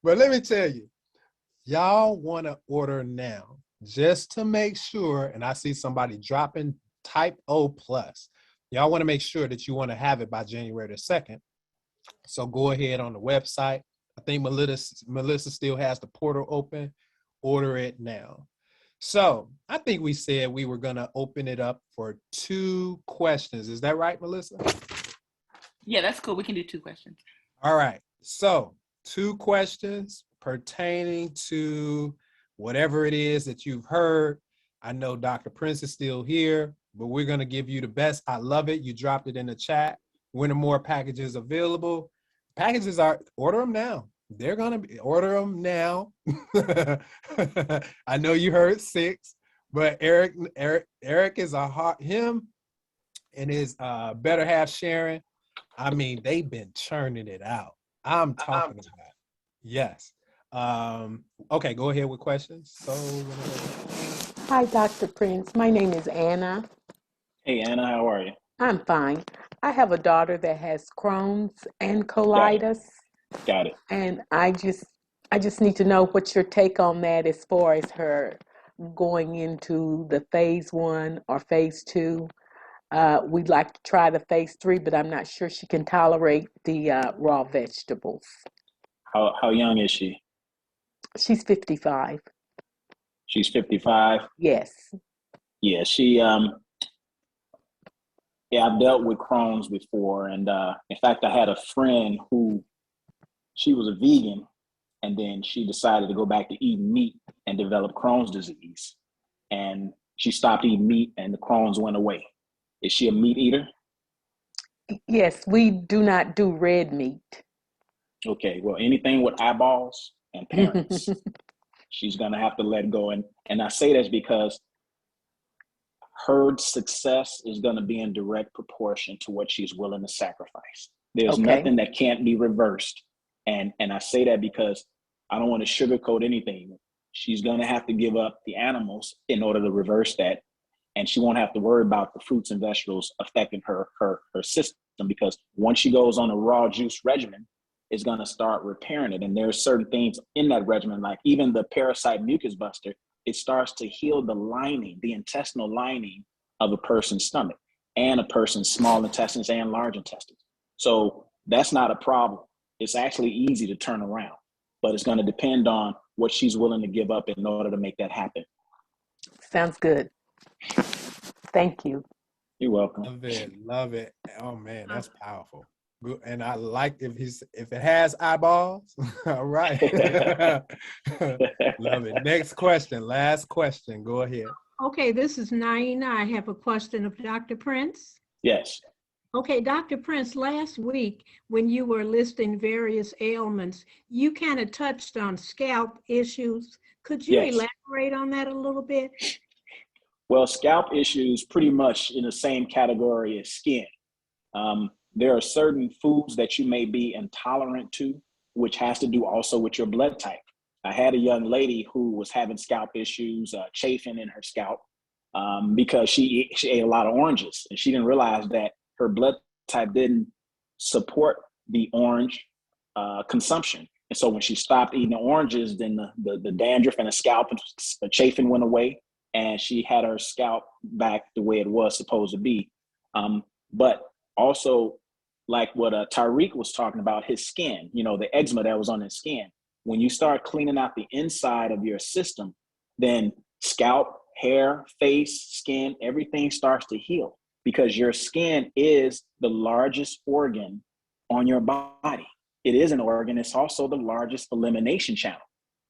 let me tell you, y'all want to order now just to make sure, and I see somebody dropping type O+. Y'all want to make sure that you want to have it by January the 2nd. So go ahead on the website. I think Melissa still has the portal open. Order it now. So I think we said we were going to open it up for 2 questions. Is that right, Melissa? Yeah, that's cool. We can do 2 questions. All right. So 2 questions pertaining to whatever it is that you've heard. I know Dr. Prince is still here, but we're going to give you the best. I love it. You dropped it in the chat. When are more packages available? Packages order them now. They're going to be, order them now. I know you heard 6, but Eric is him and his better half Sharon. I mean, they've been churning it out. I'm talking about it. Yes. Okay, go ahead with questions. So, hi, Dr. Prince. My name is Anna. Hey, Anna, how are you? I'm fine. I have a daughter that has Crohn's and Got it. colitis, Got it. and I just need to know what's your take on that as far as her going into the phase 1 or phase 2. We'd like to try the phase 3, but I'm not sure she can tolerate the raw vegetables. How young is she? She's 55. She's 55. Yes. Yeah, yeah, I've dealt with Crohn's before, and in fact, I had a friend who she was a vegan, and then she decided to go back to eating meat and develop Crohn's disease, and she stopped eating meat, and the Crohn's went away. Is she a meat eater? Yes, we do not do red meat. Okay, well, anything with eyeballs and parents, she's gonna have to let go, and I say this because her success is going to be in direct proportion to what she's willing to sacrifice. There's Okay. nothing that can't be reversed. And I say that because I don't want to sugarcoat anything. She's going to have to give up the animals in order to reverse that. And she won't have to worry about the fruits and vegetables affecting her system, because once she goes on a raw juice regimen, it's going to start repairing it. And there are certain things in that regimen, like even the parasite mucus buster, it starts to heal the lining, the intestinal lining of a person's stomach and a person's small intestines and large intestines. So that's not a problem. It's actually easy to turn around, but it's going to depend on what she's willing to give up in order to make that happen. Sounds good. Thank you. You're welcome. Love it. Love it. Oh man, that's powerful. Good. And I like if it has eyeballs. All right. Love it. Next question. Last question. Go ahead. Okay, this is Naina. I have a question of Dr. Prince. Yes. Okay, Dr. Prince, last week when you were listing various ailments, you kind of touched on scalp issues. Could you elaborate on that a little bit? Well, scalp issues pretty much in the same category as skin. There are certain foods that you may be intolerant to, which has to do also with your blood type. I had a young lady who was having scalp issues, chafing in her scalp, because she ate a lot of oranges, and she didn't realize that her blood type didn't support the orange consumption. And so when she stopped eating the oranges, then the dandruff and the scalp and the chafing went away, and she had her scalp back the way it was supposed to be. But also, like what Tariq was talking about, his skin, the eczema that was on his skin. When you start cleaning out the inside of your system, then scalp, hair, face, skin, everything starts to heal, because your skin is the largest organ on your body. It is an organ. It's also the largest elimination channel.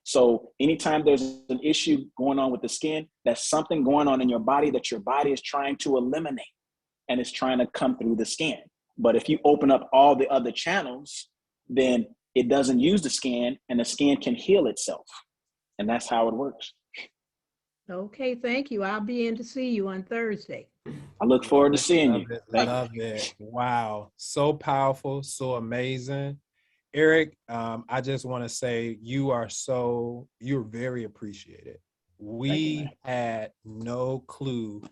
So anytime there's an issue going on with the skin, that's something going on in your body that your body is trying to eliminate, and it's trying to come through the skin. But if you open up all the other channels, then it doesn't use the skin, and the skin can heal itself. And that's how it works. Okay, thank you. I'll be in to see you on Thursday. I look forward to seeing you. Love it. Wow. So powerful, so amazing. Eric, I just want to say you're very appreciated. We had no clue,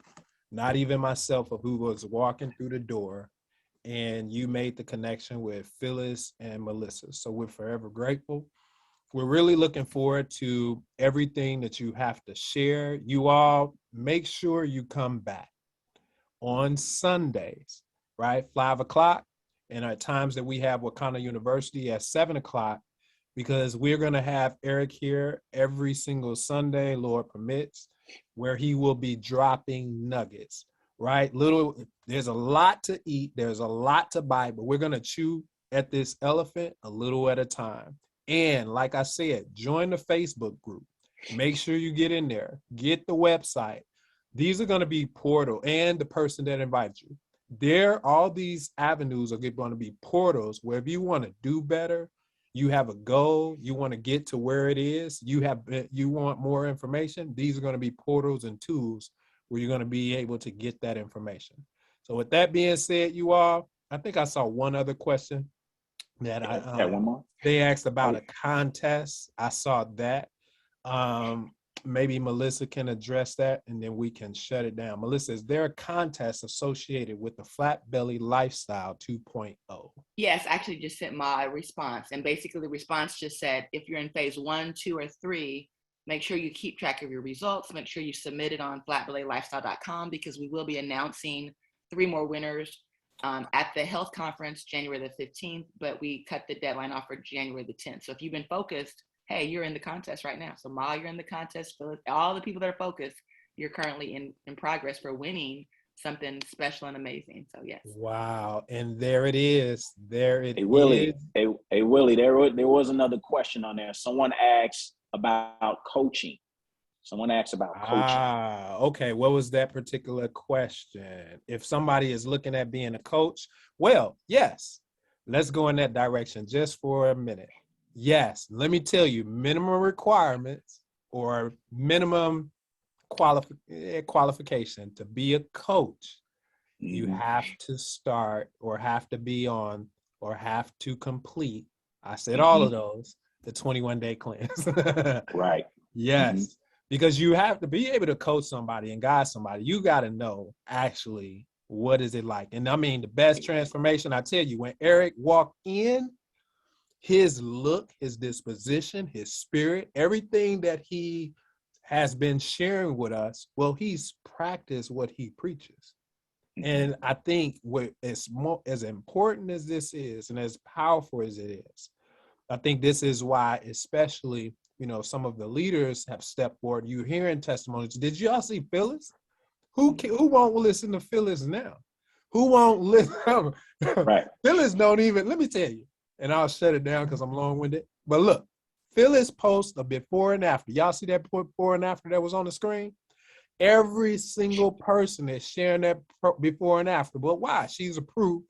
not even myself, of who was walking through the door, and you made the connection with Phyllis and Melissa. So we're forever grateful. We're really looking forward to everything that you have to share. You all make sure you come back on Sundays, right? 5:00, and at times that we have Wakanda University at 7:00, because we're going to have Eric here every single Sunday, Lord permits, where he will be dropping nuggets, right? There's a lot to eat. There's a lot to buy, but we're going to chew at this elephant a little at a time. And like I said, join the Facebook group. Make sure you get in there. Get the website. These are going to be portal, and the person that invites you. All these avenues are going to be portals where if you want to do better, you have a goal, you want to get to where it is, you want more information, these are going to be portals and tools where you're going to be able to get that information. So with that being said, you all, I think I saw one other question that one more. They asked about a contest. I saw that. maybe Melissa can address that and then we can shut it down. Melissa, is there a contest associated with the Flat Belly Lifestyle 2.0? Yes, I actually just sent my response. And basically the response just said, if you're in phase 1, 2, or 3, make sure you keep track of your results. Make sure you submit it on flatbellylifestyle.com, because we will be announcing 3 more winners at the health conference January the 15th, but we cut the deadline off for January the 10th. So if you've been focused, hey, you're in the contest right now. So Ma, you're in the contest. Phyllis, all the people that are focused, you're currently in progress for winning something special and amazing. So yes. Wow. And there it is. There it is. Willie, hey, Willie, there was another question on there. Someone asked about coaching. Okay. What was that particular question? If somebody is looking at being a coach, well, yes, let's go in that direction just for a minute. Yes, let me tell you, minimum requirements or minimum qualification to be a coach, you have to start or have to be on or have to complete, I said all of those, the 21-day cleanse. Right. Yes. Because you have to be able to coach somebody and guide somebody. You got to know actually what is it like. And I mean, the best transformation, I tell you, when Eric walked in, his look, his disposition, his spirit, everything that he has been sharing with us, well, he's practiced what he preaches. And I think what is more as important as this is and as powerful as it is, I think this is why, especially, some of the leaders have stepped forward. You hearing testimonies. Did y'all see Phyllis? Who won't listen to Phyllis now? Who won't listen? Right. Phyllis don't even, let me tell you, and I'll shut it down because I'm long-winded. But look, Phyllis posts a before and after. Y'all see that before and after that was on the screen? Every single person is sharing that before and after. But why? She's approved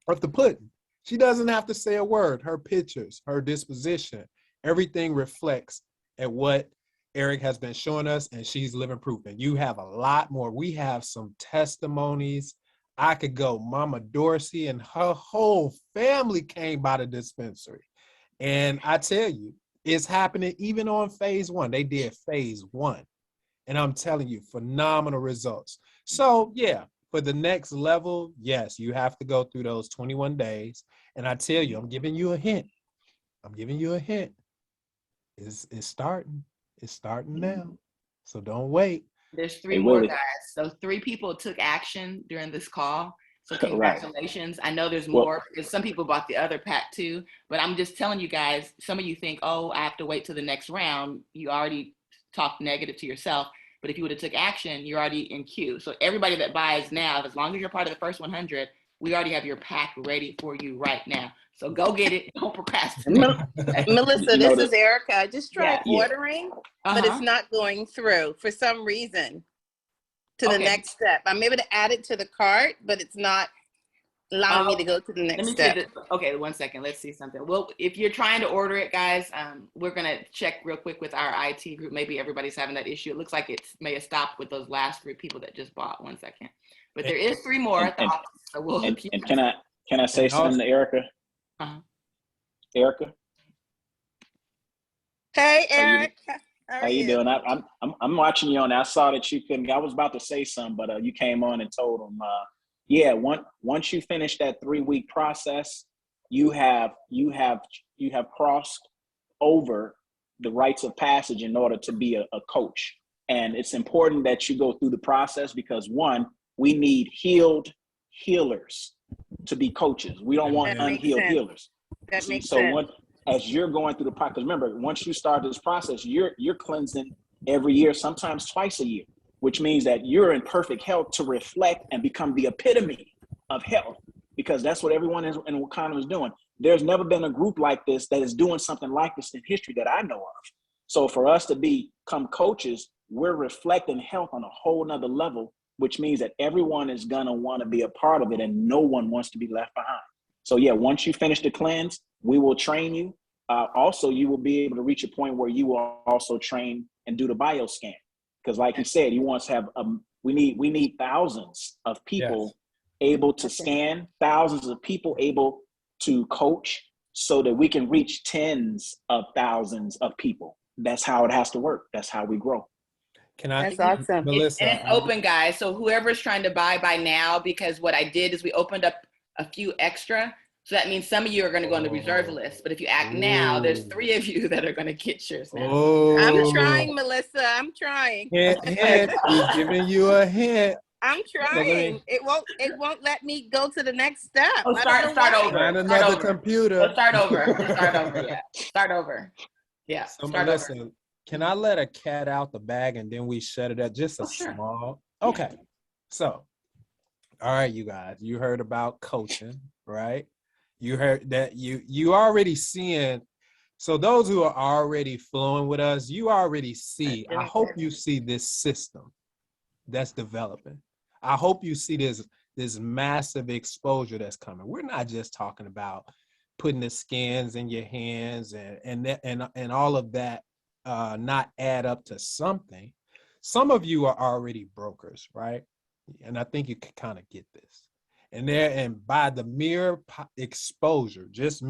of the pudding. She doesn't have to say a word. Her pictures, her disposition, everything reflects at what Eric has been showing us, and she's living proof. And you have a lot more. We have some testimonies. I could go. Mama Dorsey and her whole family came by the dispensary. And I tell you, it's happening even on phase 1. They did phase 1. And I'm telling you, phenomenal results. So yeah, for the next level, yes, you have to go through those 21 days. And I tell you, I'm giving you a hint. It's starting. It's starting now. So don't wait. There's 3 more guys. So 3 people took action during this call. So congratulations. Right. I know there's more because some people bought the other pack too, but I'm just telling you guys, some of you think, oh, I have to wait till the next round. You already talked negative to yourself, but if you would have took action, you're already in queue. So everybody that buys now, as long as you're part of the first 100, we already have your pack ready for you right now. So go get it. Don't procrastinate. Melissa, this is Erica. I just tried ordering, but it's not going through for some reason to the next step. I'm able to add it to the cart, but it's not allowing me to go to the next step. Okay, 1 second. Let's see something. Well, if you're trying to order it, guys, we're going to check real quick with our IT group. Maybe everybody's having that issue. It looks like it may have stopped with those last 3 people that just bought. 1 second. But there is 3 more at the office. So we'll and can I say something to Erica? Erica? Hey, Eric. How you doing? I'm watching you on. I saw that you couldn't. I was about to say something, but you came on and told them. Once you finish that 3-week process, you have crossed over the rites of passage in order to be a coach. And it's important that you go through the process because 1, we need healed healers to be coaches. We don't want unhealed healers. That makes sense. As you're going through the process, remember, once you start this process, you're cleansing every year, sometimes twice a year, which means that you're in perfect health to reflect and become the epitome of health, because that's what everyone in Wakanda is doing. There's never been a group like this that is doing something like this in history that I know of. So for us to become coaches, we're reflecting health on a whole nother level, which means that everyone is going to want to be a part of it and no one wants to be left behind. So yeah, once you finish the cleanse, we will train you. Also, you will be able to reach a point where you will also train and do the bioscan. Because like you said, you want to have, we need thousands of people able to scan, thousands of people able to coach so that we can reach tens of thousands of people that's how it has to work. That's how we grow. That's awesome. Melissa, and it's open, guys. So whoever's trying to buy now, because what I did is we opened up a few extra. So that means some of you are going to go on the reserve list. But if you act now, there's 3 of you that are going to get yours now. I'm trying, Melissa. I'm trying. Hint. He's giving you a hint. I'm trying. It won't let me go to the next step. Oh, start over. Find another computer. Let's start over. Yeah. Start over. Yeah. So start Melissa, over. Can I let a cat out the bag and then we shut it up? Just a small. Okay. So, all right, you guys, you heard about coaching, right? You heard that you already seeing. So those who are already flowing with us, you already see. I hope you see this system that's developing. I hope you see this massive exposure that's coming. We're not just talking about putting the scans in your hands and all of that not add up to something. Some of you are already brokers, right? And I think you can kind of get this. And by the mere exposure, just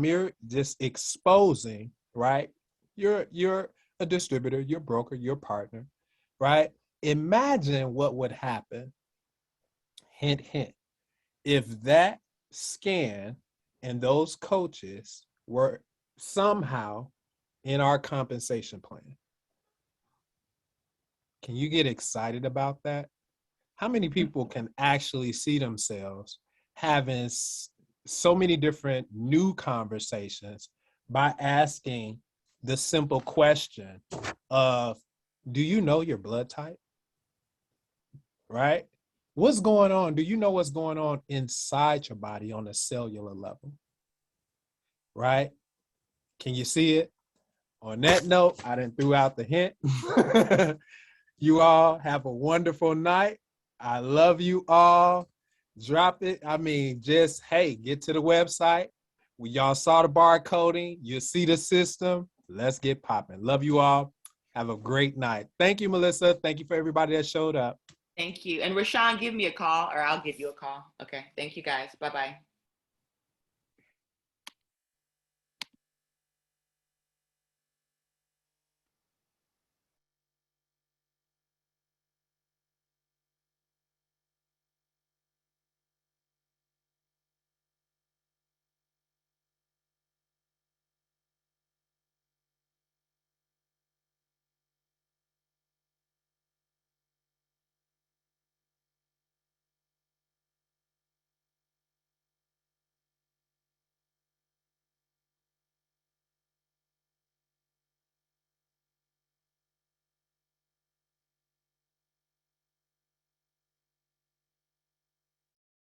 exposing, right? You're a distributor, you're a broker, you're a partner, right? Imagine what would happen, hint, hint, if that scan and those coaches were somehow in our compensation plan. Can you get excited about that? How many people can actually see themselves having so many different new conversations by asking the simple question of, do you know your blood type? Right? What's going on? Do you know what's going on inside your body on a cellular level? Right? Can you see it? On that note, I done threw out the hint. You all have a wonderful night. I love you all. Drop it. I mean, just, hey, get to the website. We y'all saw the barcoding. You see the system. Let's get popping. Love you all. Have a great night. Thank you, Melissa. Thank you for everybody that showed up. Thank you. And Rashawn, give me a call or I'll give you a call. Okay. Thank you guys. Bye-bye.